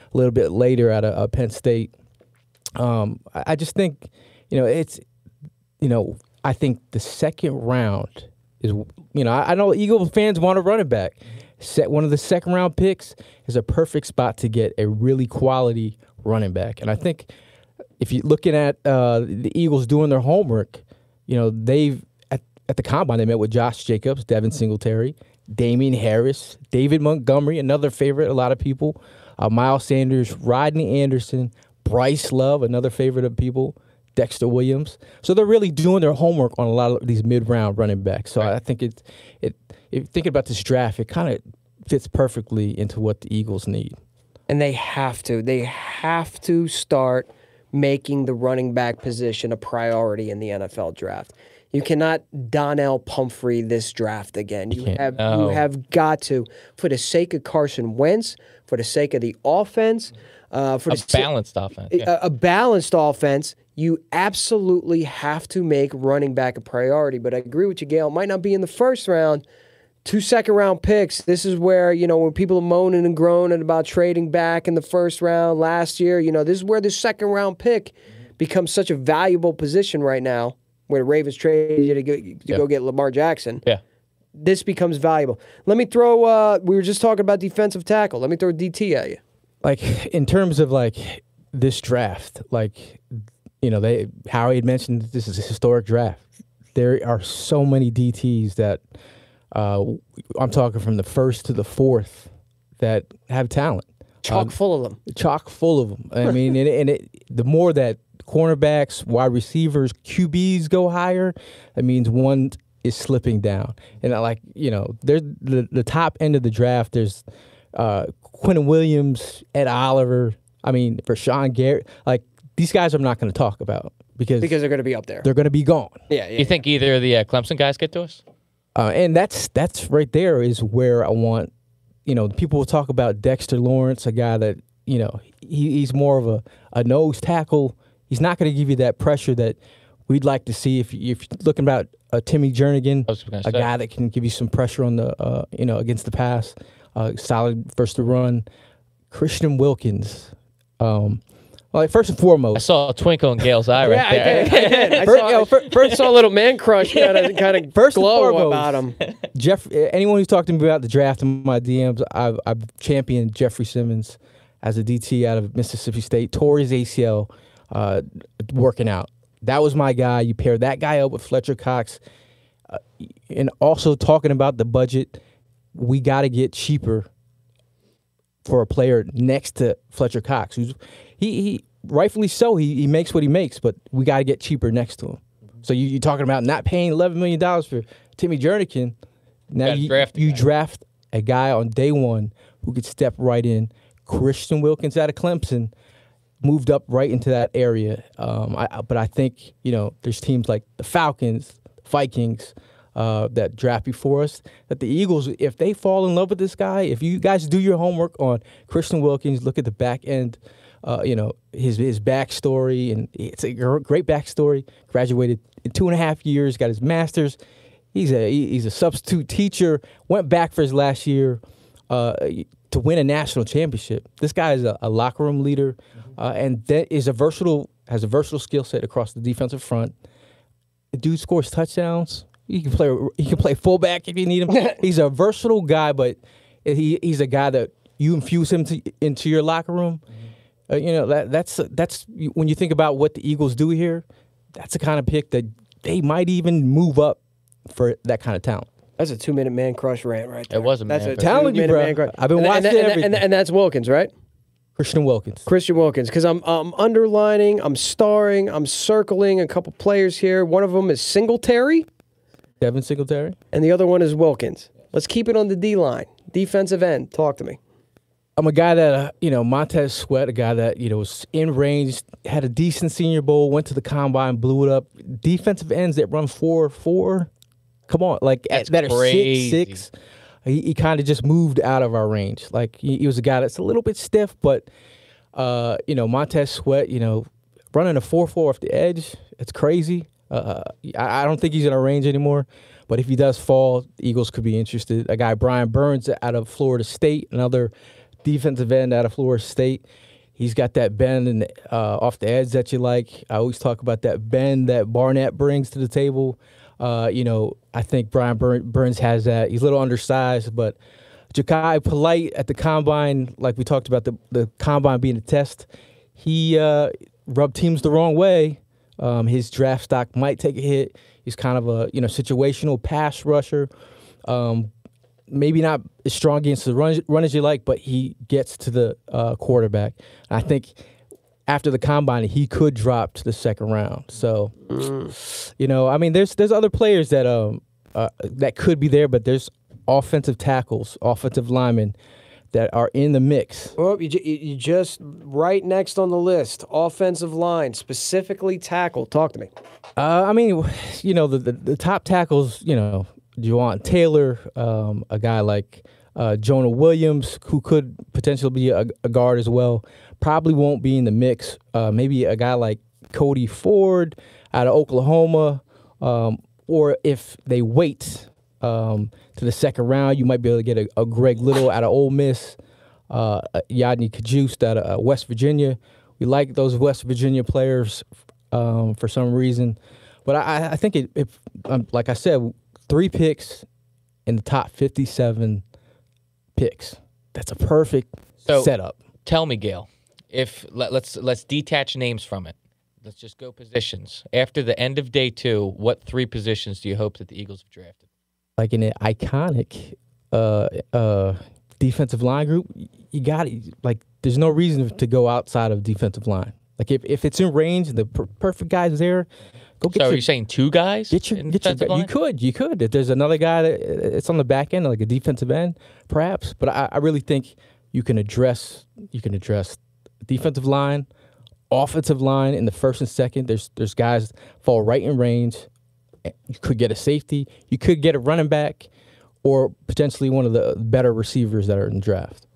a little bit later out of Penn State. I just think I think the second round is I know Eagle fans want a running back. One of the second round picks is a perfect spot to get a really quality running back, and I think if you're looking at the Eagles doing their homework, they've at the combine they met with Josh Jacobs, Devin Singletary, Damian Harris, David Montgomery, another favorite, a lot of people, Miles Sanders, Rodney Anderson, Bryce Love, another favorite of people, Dexter Williams. So they're really doing their homework on a lot of these mid-round running backs. So I think if thinking about this draft, it kind of fits perfectly into what the Eagles need. And they have to start making the running back position a priority in the NFL draft. You cannot Donnell Pumphrey this draft again. You have got to, for the sake of Carson Wentz, for the sake of the offense, for a balanced offense. Yeah. A balanced offense, you absolutely have to make running back a priority. But I agree with you, Gail. It might not be in the first round. 2 second-round picks. This is where, when people are moaning and groaning about trading back in the first round last year, this is where the second-round pick becomes such a valuable position right now, where the Ravens traded you to go get Lamar Jackson. Yeah. This becomes valuable. Let me throw, we were just talking about defensive tackle. Let me throw DT at you. Like, in terms of, like, this draft, like, Howie had mentioned this is a historic draft. There are so many DTs that I'm talking from the first to the fourth that have talent. Chock full of them. Chock full of them. I mean, the more that cornerbacks, wide receivers, QBs go higher, that means one is slipping down. And there's the top end of the draft. There's Quentin Williams, Ed Oliver. I mean, for Sean Garrett, like these guys I'm not going to talk about because they're going to be up there. They're going to be gone. Yeah. You think either of the Clemson guys get to us? And that's right there is where I want, people will talk about Dexter Lawrence, a guy that, he's more of a nose tackle. He's not going to give you that pressure that we'd like to see if you're looking about Timmy Jernigan, a guy that can give you some pressure on the, against the pass, solid versus the run. Christian Wilkins. First and foremost, I saw a twinkle in Gail's eye right there. I did. I saw a little man crush kind of first glow about him. Anyone who's talked to me about the draft in my DMs, I've championed Jeffrey Simmons as a DT out of Mississippi State. Tore his ACL working out. That was my guy. You pair that guy up with Fletcher Cox, and also talking about the budget, we got to get cheaper for a player next to Fletcher Cox, who's he rightfully so. He makes what he makes, but we got to get cheaper next to him. So you're talking about not paying $11 million for Timmy Jernigan. Now you draft a guy on day one who could step right in. Christian Wilkins out of Clemson moved up right into that area. But I think there's teams like the Falcons, Vikings, that draft before us, that the Eagles, if they fall in love with this guy, if you guys do your homework on Christian Wilkins, look at the back end, his backstory, and it's a great backstory. Graduated in 2.5 years, got his master's. He's a substitute teacher. Went back for his last year to win a national championship. This guy is a locker room leader, and that is has a versatile skill set across the defensive front. The dude scores touchdowns. He can play fullback if you need him. He's a versatile guy, but he's a guy that you infuse him into your locker room. That's when you think about what the Eagles do here. That's the kind of pick that they might even move up for that kind of talent. That's a 2-minute man crush rant right there. It was a man That's crush. a Telling you, 2-minute bro. man crush. I've been watching everything. And that's Wilkins, right? Christian Wilkins. Christian Wilkins, because I'm underlining, I'm starring, I'm circling a couple players here. One of them is Singletary, Devin Singletary. and the other one is Wilkins. Let's keep it on the D line, defensive end. Talk to me. I'm a guy that, Montez Sweat, a guy that, was in range, had a decent Senior Bowl, went to the Combine, blew it up. Defensive ends that run 4.4, come on, like That's that are crazy. 6'6". He kind of just moved out of our range. Like he was a guy that's a little bit stiff, but Montez Sweat, running a 4.4 off the edge, it's crazy. I don't think he's in our range anymore, but if he does fall, the Eagles could be interested. A guy, Brian Burns, out of Florida State, another defensive end out of Florida State. He's got that bend off the edge that you like. I always talk about that bend that Barnett brings to the table. I think Brian Burns has that. He's a little undersized, but Jachai Polite at the Combine, like we talked about the Combine being a test, he rubbed teams the wrong way. His draft stock might take a hit. He's kind of a situational pass rusher. Maybe not as strong against the run as you like, but he gets to the quarterback. I think after the Combine, he could drop to the second round. So, there's other players that that could be there, but there's offensive tackles, offensive linemen that are in the mix. Well, you just right next on the list, offensive line, specifically tackle. Talk to me. The top tackles, Juwan Taylor, a guy like Jonah Williams, who could potentially be a guard as well, probably won't be in the mix. Maybe a guy like Cody Ford out of Oklahoma, or if they wait to the second round, you might be able to get a Greg Little out of Ole Miss, Yadni Kajust out of West Virginia. We like those West Virginia players for some reason. But I think like I said, 3 picks in the top 57 picks. That's a perfect setup. Tell me, Gail, if let's detach names from it. Let's just go positions. After the end of day 2, what 3 positions do you hope that the Eagles have drafted? Like in an iconic defensive line group, you got it. Like, there's no reason to go outside of defensive line. Like, if it's in range and the perfect guy's there, go get. So are you saying 2 guys? Get your line? You could. If there's another guy that it's on the back end, like a defensive end, perhaps. But I really think you can address defensive line, offensive line in the first and second. There's guys that fall right in range. You could get a safety. You could get a running back, or potentially one of the better receivers that are in the draft.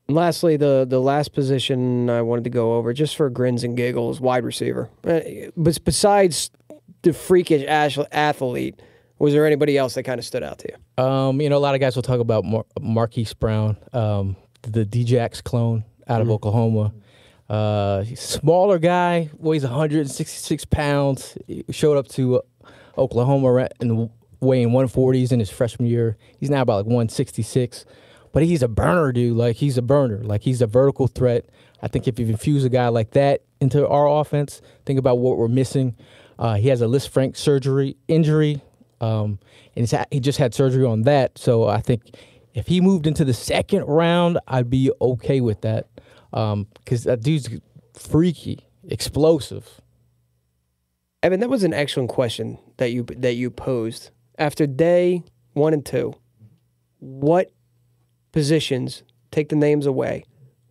And lastly, the last position I wanted to go over, just for grins and giggles, wide receiver. But besides the freakish athlete, was there anybody else that kind of stood out to you? A lot of guys will talk about Marquise Brown, the D-Jax clone out of Oklahoma. Smaller guy, weighs 166 pounds. He showed up to Oklahoma and weighing 140s in his freshman year. He's now about like 166. But he's a burner, dude. Like, he's a burner. Like, he's a vertical threat. I think if you infuse a guy like that into our offense, think about what we're missing. He has a Liz Frank injury, and he just had surgery on that. So I think if he moved into the second round, I'd be okay with that. Because that dude's freaky, explosive. Evan, that was an excellent question that you posed. After day 1 and 2, what positions, take the names away,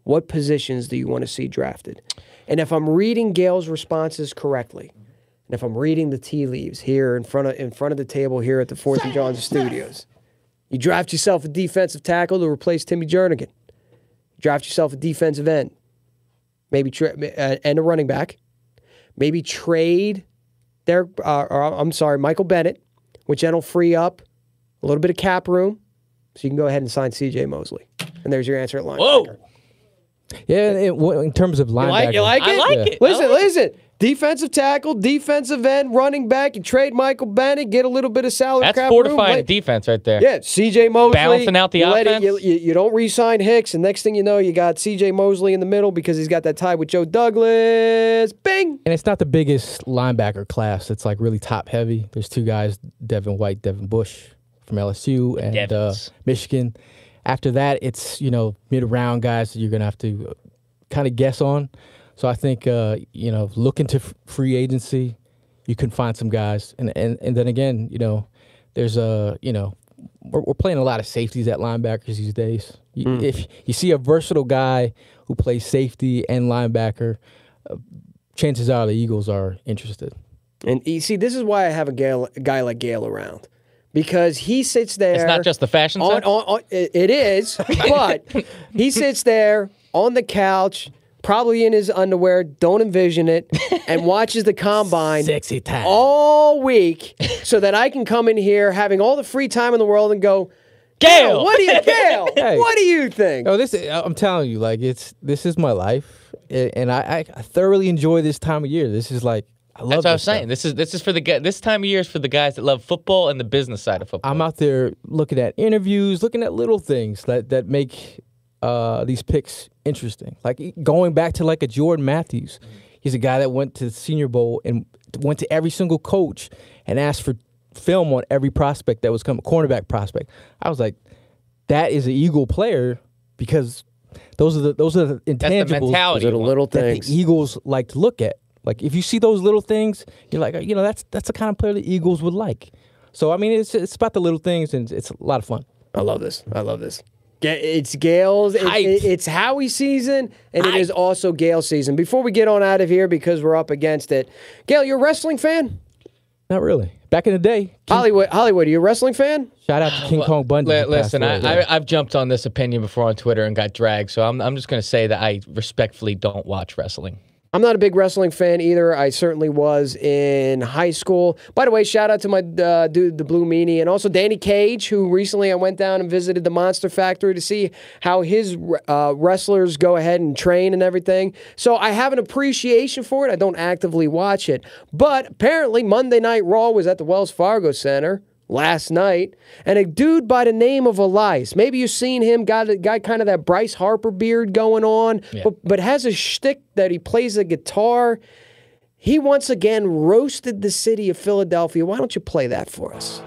what positions do you want to see drafted? And if I'm reading Gail's responses correctly, and if I'm reading the tea leaves here in front of the table here at the 4th and John Studios, you draft yourself a defensive tackle to replace Timmy Jernigan. Draft yourself a defensive end, maybe and a running back. Maybe trade Michael Bennett, which then will free up a little bit of cap room, so you can go ahead and sign C.J. Mosley. And there's your answer at linebacker. Whoa. Yeah, in terms of linebacker. You like it? I like it. Listen. Defensive tackle, defensive end, running back. You trade Michael Bennett, get a little bit of salary That's cap fortifying room. the defense right there. Yeah, C.J. Mosley. Balancing out the offense. You don't re-sign Hicks, and next thing you know, you got C.J. Mosley in the middle because he's got that tie with Joe Douglas. Bing! And it's not the biggest linebacker class. It's like really top heavy. There's two guys, Devin White, Devin Bush from LSU and Michigan. After that, it's, mid-round guys that you're going to have to kind of guess on. So I think, look into free agency. You can find some guys. And then again, there's we're playing a lot of safeties at linebackers these days. If you see a versatile guy who plays safety and linebacker, chances are the Eagles are interested. And you see, this is why I have a guy like Gale around. Because he sits there. It's not just the fashion sense? It is, but he sits there on the couch, probably in his underwear, don't envision it, and watches the combine Sexy time. all week so that I can come in here having all the free time in the world and go, Gale! What do you, Gale? Hey. What do you think? Oh, I'm telling you, this is my life, and I thoroughly enjoy this time of year. This is like, I love. That's what I was stuff. saying. This is for this time of year is for the guys that love football and the business side of football. I'm out there looking at interviews, looking at little things that make these picks interesting. Like going back to like a Jordan Matthews. He's a guy that went to the Senior Bowl and went to every single coach and asked for film on every prospect that was coming, cornerback prospect. I was like, that is an Eagle player because those are the intangibles. That's the mentality. Those are the little that things. the Eagles like to look at. Like if you see those little things, you're like, that's the kind of player the Eagles would like. So I mean, it's about the little things, and it's a lot of fun. I love this. It's Gale's. It's Howie season, and it is also Gale season. Before we get on out of here, because we're up against it, Gale, you're a wrestling fan? Not really. Back in the day, Hollywood, are you a wrestling fan? shout out to King Kong Bundy. Listen, I've jumped on this opinion before on Twitter and got dragged, so I'm just going to say that I respectfully don't watch wrestling. I'm not a big wrestling fan either. I certainly was in high school. By the way, shout out to my dude, the Blue Meanie, and also Danny Cage, who recently I went down and visited the Monster Factory to see how his wrestlers go ahead and train and everything. So I have an appreciation for it. I don't actively watch it. But apparently Monday Night Raw was at the Wells Fargo Center last night, and a dude by the name of Elias, maybe you've seen him, got kind of that Bryce Harper beard going on, but has a shtick that he plays a guitar. He once again roasted the city of Philadelphia. Why don't you play that for us?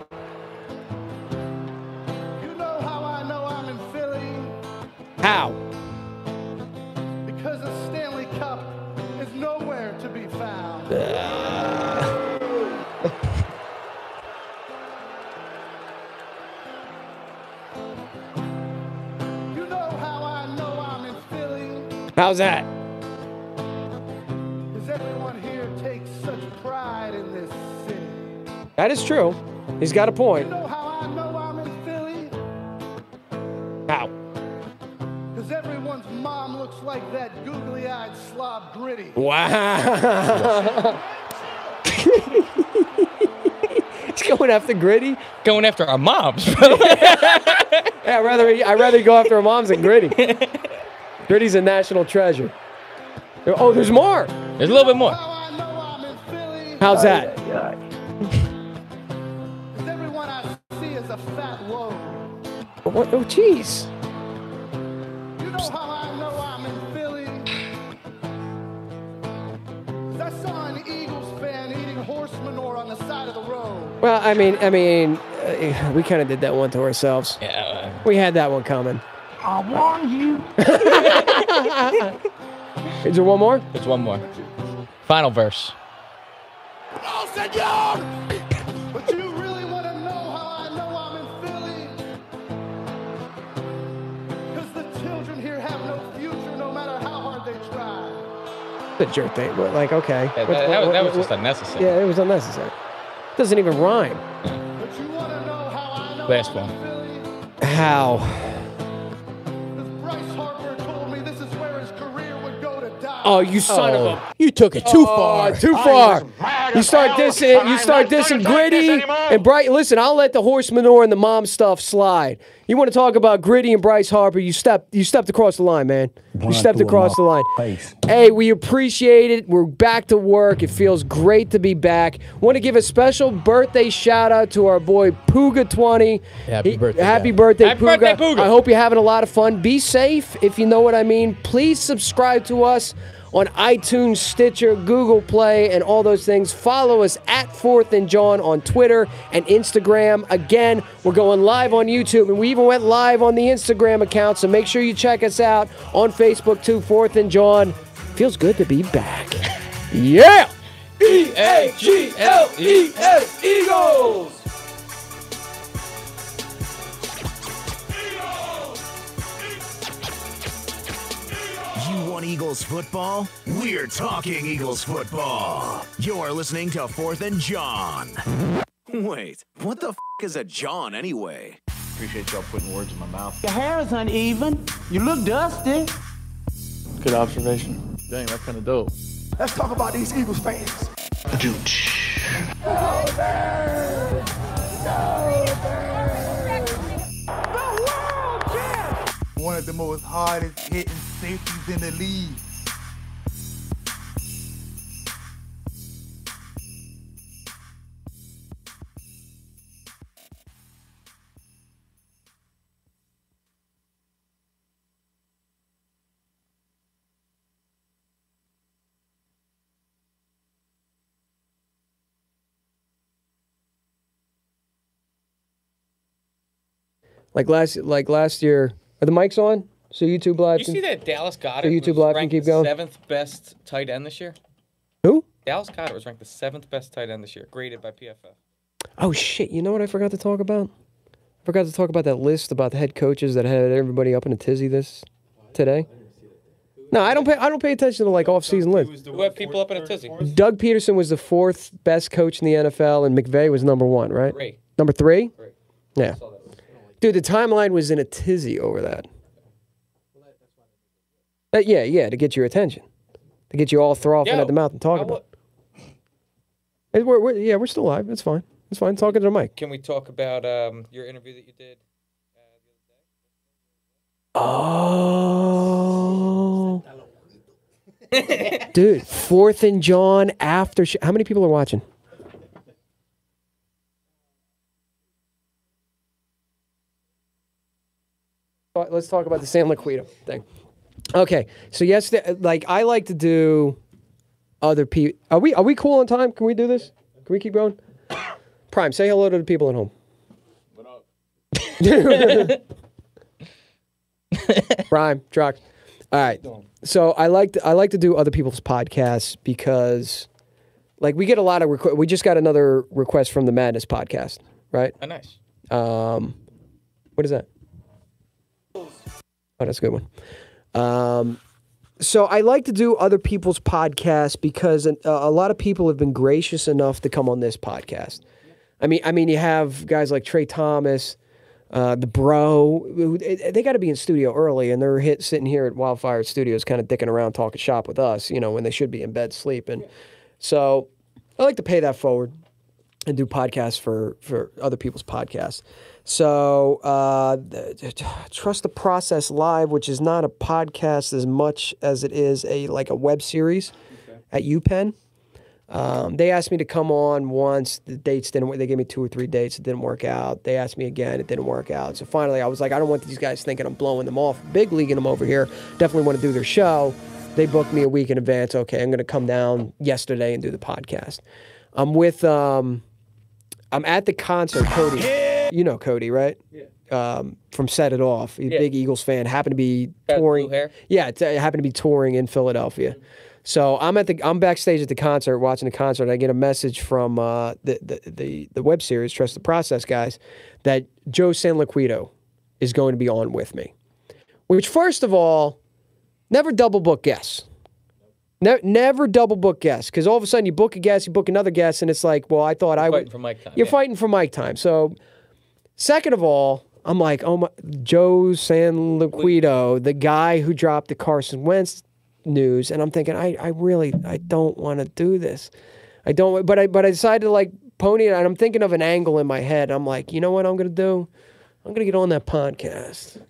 You know how I know I'm in Philly? How? Because the Stanley Cup is nowhere to be found. You know how I know I'm in Philly? How's that? Because everyone here takes such pride in this city. That is true. He's got a You point. know how I know I'm in Philly? How? Because everyone's mom looks like that googly-eyed slob Gritty. Wow. He's going after Gritty. Going after our moms, bro. Yeah, I'd rather go after our moms than Gritty. Gritty's a national treasure. Oh, there's more. There's a little bit more. How I know I'm in Philly? How's that? Because everyone I see is a fat load. What? Oh, jeez. You know how I know I'm in Philly? 'Cause I saw an Eagles fan eating horse manure on the side of the road. Well, I mean, we kind of did that one to ourselves. Yeah. We had that one coming. I warn you. Is there one more? There's one more. Final verse. No, senor! But you really want to know how I know I'm in Philly? Because the children here have no future no matter how hard they try. The jerk thing. But like, okay. Yeah, that was just unnecessary. Yeah, it was unnecessary. Doesn't even rhyme. But you want to know how I know Last I'm one. in Philly? How? Because Bryce Harper told me this is where his career would go to die. Oh, you son of a... You took it too far. Too far. You start dissing Gritty and Bright. Listen, I'll let the horse manure and the mom stuff slide. You want to talk about Gritty and Bryce Harper? You stepped across the line, man. You stepped across the line. Hey, we appreciate it. We're back to work. It feels great to be back. Want to give a special birthday shout out to our boy Pooga20. Happy birthday, Happy guy. birthday, Happy Pooga. birthday, Pooga. I hope you're having a lot of fun. Be safe, if you know what I mean. Please subscribe to us on iTunes, Stitcher, Google Play, and all those things. Follow us at 4th and JAWN on Twitter and Instagram. Again, we're going live on YouTube, and we even went live on the Instagram account, so make sure you check us out on Facebook too, 4th and JAWN. Feels good to be back. Yeah! E-A-G-L-E-S, Eagles! You want Eagles football? We're talking Eagles football. You're listening to 4th and JAWN. Wait, what the f*** is a JAWN anyway? Appreciate y'all putting words in my mouth. Your hair is uneven. You look dusty. Good observation. Dang, that's kind of dope. Let's talk about these Eagles fans. One of the most hardest hitting safeties in the league. Like last year. Are the mics on? So YouTube Live You can... see that Dallas Goedert YouTube was Live can ranked keep the going? 7th best tight end this year? Who? Dallas Goedert was ranked the 7th best tight end this year, graded by PFF. Oh, shit. You know what I forgot to talk about? I forgot to talk about that list about the head coaches that had everybody up in a tizzy today. No, I don't pay attention to, like, off-season lists. Who had people up in a tizzy? Doug Peterson was the 4th best coach in the NFL, and McVay was number 1, right? 3. Number 3? 3. Yeah. Dude, the timeline was in a tizzy over that. Yeah, to get your attention. To get you all frothing at the mouth and talking about it. We're still live. It's fine. It's fine. Talking to the mic. Can we talk about your interview that you did Oh. Dude, 4th and JAWN after... How many people are watching? Let's talk about the San Liquido thing. Okay, so yesterday, like, I like to do other people. Are we cool on time? Can we do this? Can we keep going? Prime, say hello to the people at home. What up? Prime, Truck. All right. So I like to do other people's podcasts because, like, we get a lot of requests. We just got another request from the Madness podcast, right? Oh, nice. What is that? Oh, that's a good one. So I like to do other people's podcasts because a lot of people have been gracious enough to come on this podcast. I mean, you have guys like Trey Thomas, the Bro. They got to be in studio early, and they're sitting here at Wildfire Studios, kind of dicking around, talking shop with us. You know, when they should be in bed sleeping. So I like to pay that forward and do podcasts for other people's podcasts. So Trust the Process Live, which is not a podcast as much as it is a web series at UPenn. They asked me to come on once. The dates didn't work. They gave me 2 or 3 dates. It didn't work out. They asked me again. It didn't work out. So finally, I was like, I don't want these guys thinking I'm blowing them off, big leaguing them over here. Definitely want to do their show. They booked me a week in advance. Okay, I'm going to come down yesterday and do the podcast. I'm at the concert, Cody. You know Cody, right? Yeah. From Set It Off. He's a big Eagles fan. Happened to be touring. Blue hair? Yeah, happened to be touring in Philadelphia. So I'm backstage at the concert, watching the concert. I get a message from the web series, Trust the Process guys, that Joe San Liquido is going to be on with me. Which, first of all, never double book guests. Never double book guests, because all of a sudden you book a guest, you book another guest, and it's like, well, I thought I would. Fighting for mic time. You're fighting for mic time. So, second of all, I'm like, oh my, Joe San Liquido, the guy who dropped the Carson Wentz news, and I'm thinking, I don't want to do this. I don't. But I decided to like pony it, and I'm thinking of an angle in my head. I'm like, you know what I'm gonna do? I'm gonna get on that podcast.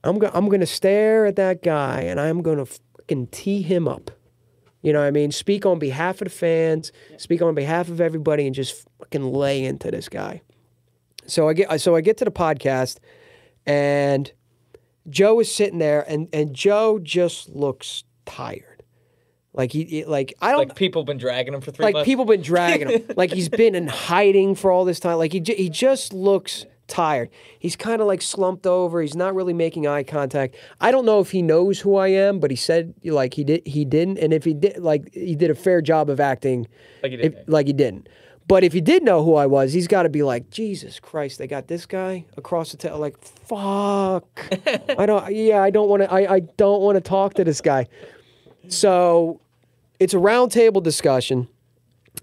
I'm gonna stare at that guy, and I'm gonna fucking tee him up. You know what I mean? Speak on behalf of the fans, speak on behalf of everybody, and just fucking lay into this guy. So I get to the podcast, and Joe is sitting there, and Joe just looks tired. Like Like people been dragging him for 3 months. Like people been dragging him. Like he's been in hiding for all this time. Like he just looks tired. He's kind of like slumped over. He's not really making eye contact. I don't know if he knows who I am, but he said like he didn't. And if he did, like he did a fair job of acting like he didn't. But if he did know who I was, he's got to be like, Jesus Christ, they got this guy across the table. Like, fuck. I don't want to talk to this guy. So it's a roundtable discussion,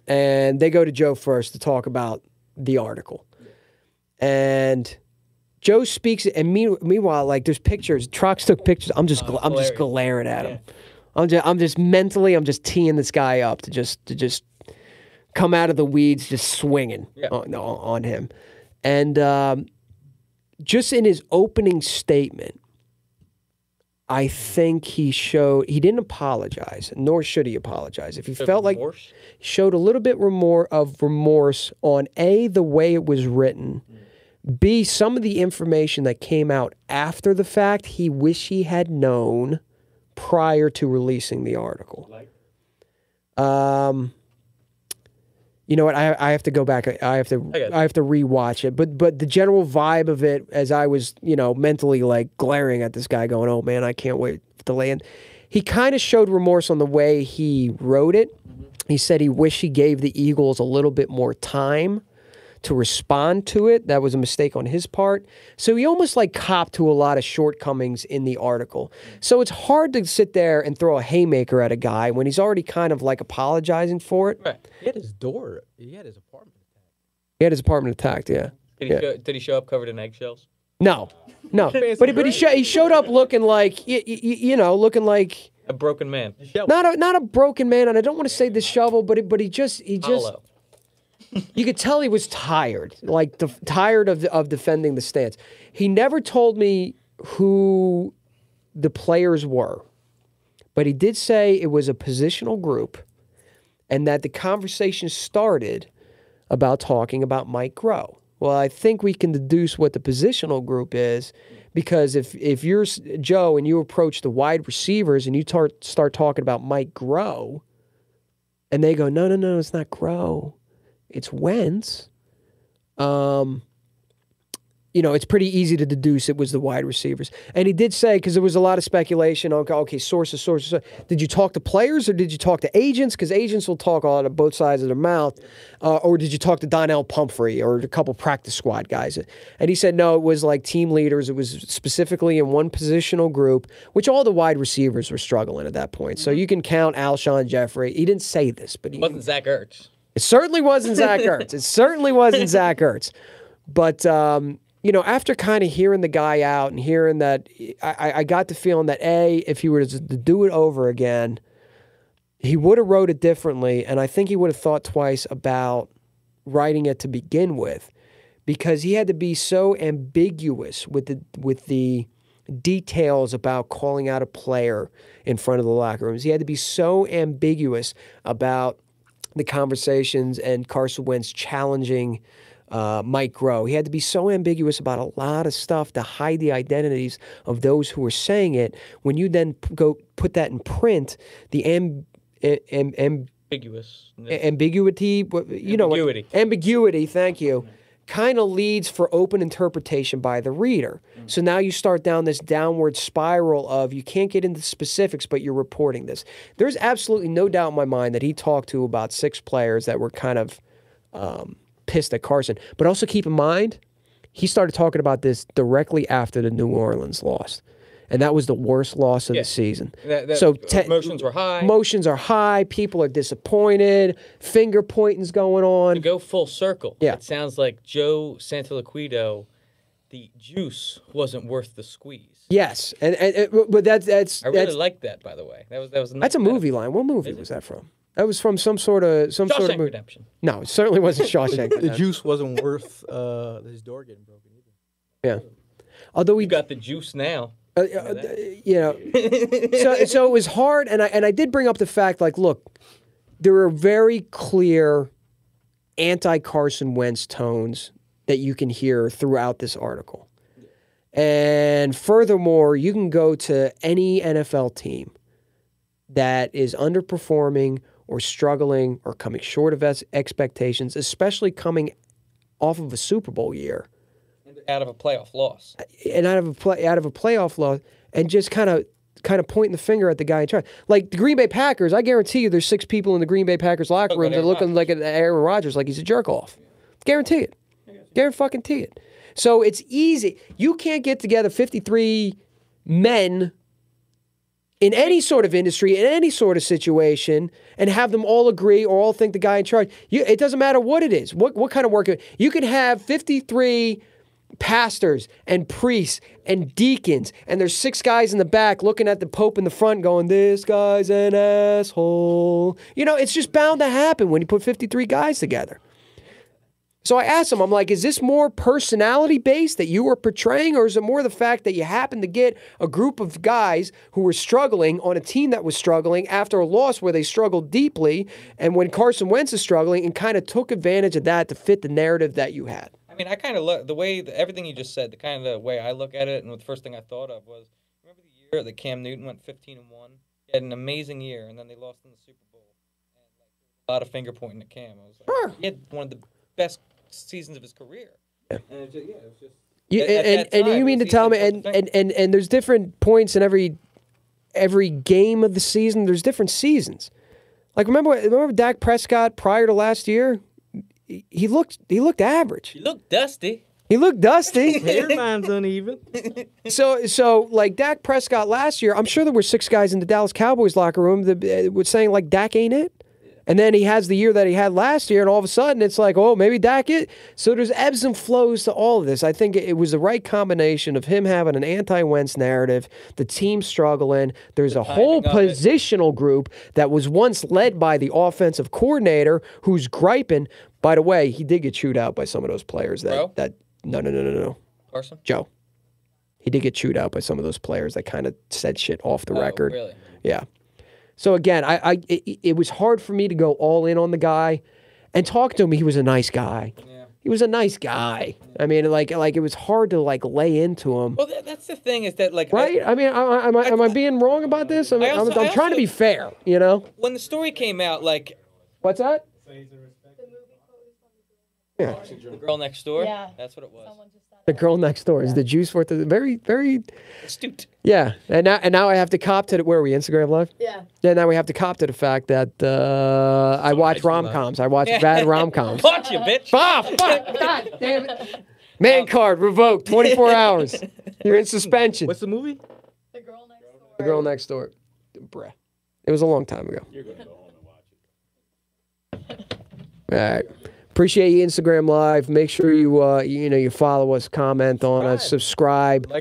and they go to Joe first to talk about the article. And Joe speaks, and meanwhile, like there's pictures. Trucks took pictures. I'm just glaring at him. I'm just mentally teeing this guy up to just come out of the weeds, just swinging on him. And just in his opening statement, I think he didn't apologize, nor should he apologize. If he felt like he showed a little bit of remorse on A, the way it was written, B, some of the information that came out after the fact he wished he had known prior to releasing the article. You know what? I have to go back. I have to rewatch it. But the general vibe of it, as I was, mentally like glaring at this guy, going, "Oh man, I can't wait to land." He kind of showed remorse on the way he wrote it. He said he wished he gave the Eagles a little bit more time to respond to it. That was a mistake on his part. So he almost like copped to a lot of shortcomings in the article. So it's hard to sit there and throw a haymaker at a guy when he's already kind of like apologizing for it. Right. He had his apartment attacked. He had his apartment attacked, yeah. Did he show up covered in eggshells? No. But he showed up looking like, looking like a broken man. Not a broken man, and I don't want to say disheveled, but he just Hollow. You could tell he was tired, like tired of defending the stance. He never told me who the players were, but he did say it was a positional group, and that the conversation started about talking about Mike Groh. Well, I think we can deduce what the positional group is, because if you're Joe and you approach the wide receivers and you start talking about Mike Groh, and they go, no, it's not Groh. It's Wentz. It's pretty easy to deduce it was the wide receivers. And he did say, because there was a lot of speculation, okay, sources. Did you talk to players or did you talk to agents? Because agents will talk out of both sides of their mouth. Or did you talk to Donnell Pumphrey or a couple practice squad guys? And he said, no, it was like team leaders. It was specifically in one positional group, which all the wide receivers were struggling at that point. So you can count Alshon Jeffrey. He didn't say this, but he wasn't Zach Ertz. It certainly wasn't Zach Ertz. But, after kind of hearing the guy out and hearing that, I got the feeling that, A, if he were to do it over again, he would have wrote it differently, and I think he would have thought twice about writing it to begin with, because he had to be so ambiguous with the details about calling out a player in front of the locker rooms. He had to be so ambiguous about the conversations and Carson Wentz challenging Mike Groh. He had to be so ambiguous about a lot of stuff to hide the identities of those who were saying it. When you then go put that in print, the ambiguity, thank you, kind of leads for open interpretation by the reader. So now you start down this downward spiral of you can't get into specifics, but you're reporting this. There's absolutely no doubt in my mind that he talked to about 6 players that were kind of pissed at Carson. But also keep in mind, he started talking about this directly after the New Orleans loss. And that was the worst loss of the season. So emotions were high. Emotions are high. People are disappointed. Finger pointing's going on. To go full circle, it sounds like Joe Santoliquido, the juice wasn't worth the squeeze. Yes, but that's I really liked that, by the way. That was that's a movie line. What movie was that from? That was from some sort of Shawshank Redemption. No, it certainly wasn't Shawshank The Redemption. juice wasn't worth his door getting broken either. Yeah. Although we got the juice now. You know, so it was hard, and I did bring up the fact, like, look, there are very clear anti-Carson Wentz tones that you can hear throughout this article. And furthermore, you can go to any NFL team that is underperforming or struggling or coming short of expectations, especially coming off of a Super Bowl year. Out of a playoff loss. And out of a playoff loss, and just kind of pointing the finger at the guy in charge. Like the Green Bay Packers, I guarantee you there's 6 people in the Green Bay Packers locker room that are looking like at Aaron Rodgers like he's a jerk-off. Guarantee it. Guarantee it. So it's easy. You can't get together 53 men in any sort of industry, in any sort of situation, and have them all agree or all think the guy in charge. It doesn't matter what it is, what kind of work. You can have 53 pastors and priests and deacons, and there's 6 guys in the back looking at the Pope in the front going, this guy's an asshole. You know, it's just bound to happen when you put 53 guys together. So I asked him, I'm like, is this more personality-based that you were portraying, or is it more the fact that you happened to get a group of guys who were struggling on a team that was struggling after a loss where they struggled deeply, and when Carson Wentz is struggling, and kind of took advantage of that to fit the narrative that you had? I mean, I kind of look, the way, everything you just said, the kind of the way I look at it, and the first thing I thought of was, remember the year that Cam Newton went 15-1? He had an amazing year, and then they lost in the Super Bowl. And a lot of finger pointing at Cam. I was like, he had one of the best seasons of his career. Yeah. And it was just and you mean to tell me, and there's different points in every game of the season. There's different seasons. Like remember Dak Prescott prior to last year? He looked average. He looked dusty. Hairline's uneven. So like Dak Prescott last year, I'm sure there were 6 guys in the Dallas Cowboys locker room that were saying like Dak ain't it. And then he has the year that he had last year, and all of a sudden it's like, oh, maybe Dak it. So there's ebbs and flows to all of this. I think it was the right combination of him having an anti-Wentz narrative, the team struggling. There's a whole positional group that was once led by the offensive coordinator who's griping. By the way, he did get chewed out by some of those players. No. Carson? Joe. He did get chewed out by some of those players that kind of said shit off the record. Really? Yeah. So again, it was hard for me to go all in on the guy and talk to him. He was a nice guy. Yeah. He was a nice guy. I mean, like it was hard to like lay into him. Well, that's the thing is that like right. I mean, am I being wrong about this? I'm trying to be fair. You know. When the story came out, like what's that? Yeah. The Girl Next Door? Yeah. That's what it was. The Girl Next Door is the juice worth of very, very astute. Yeah. And now I have to cop to where are we, Instagram Live? Yeah. Yeah, now we have to cop to the fact that I watch rom-coms. I watch bad rom-coms. Caught you, bitch. Ah, fuck! God damn it. Man card revoked, 24 hours. You're in suspension. What's the movie? The Girl Next Door. The Girl Next Door. Bruh. It was a long time ago. You're going to go home and watch it. All right. Appreciate you, Instagram Live. Make sure you follow us, comment on us, subscribe.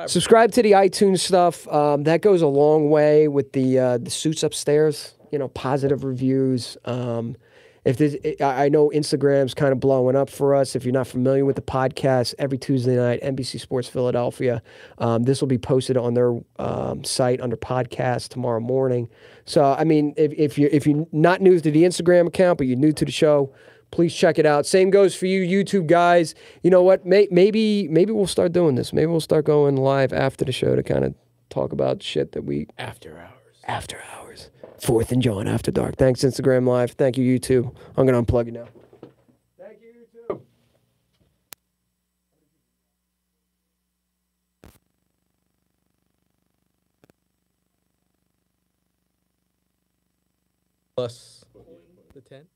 Subscribe to the iTunes stuff. That goes a long way with the suits upstairs. Positive reviews. I know Instagram's kind of blowing up for us. If you're not familiar with the podcast, every Tuesday night, NBC Sports Philadelphia. This will be posted on their site under podcast tomorrow morning. So I mean, if you're not new to the Instagram account, but you're new to the show, please check it out. Same goes for you YouTube guys. You know what? Maybe we'll start doing this. Maybe we'll start going live after the show to kind of talk about shit that we... After hours. 4th and JAWN After Dark. Thanks, Instagram Live. Thank you, YouTube. I'm going to unplug you now. Thank you, YouTube. Plus the 10.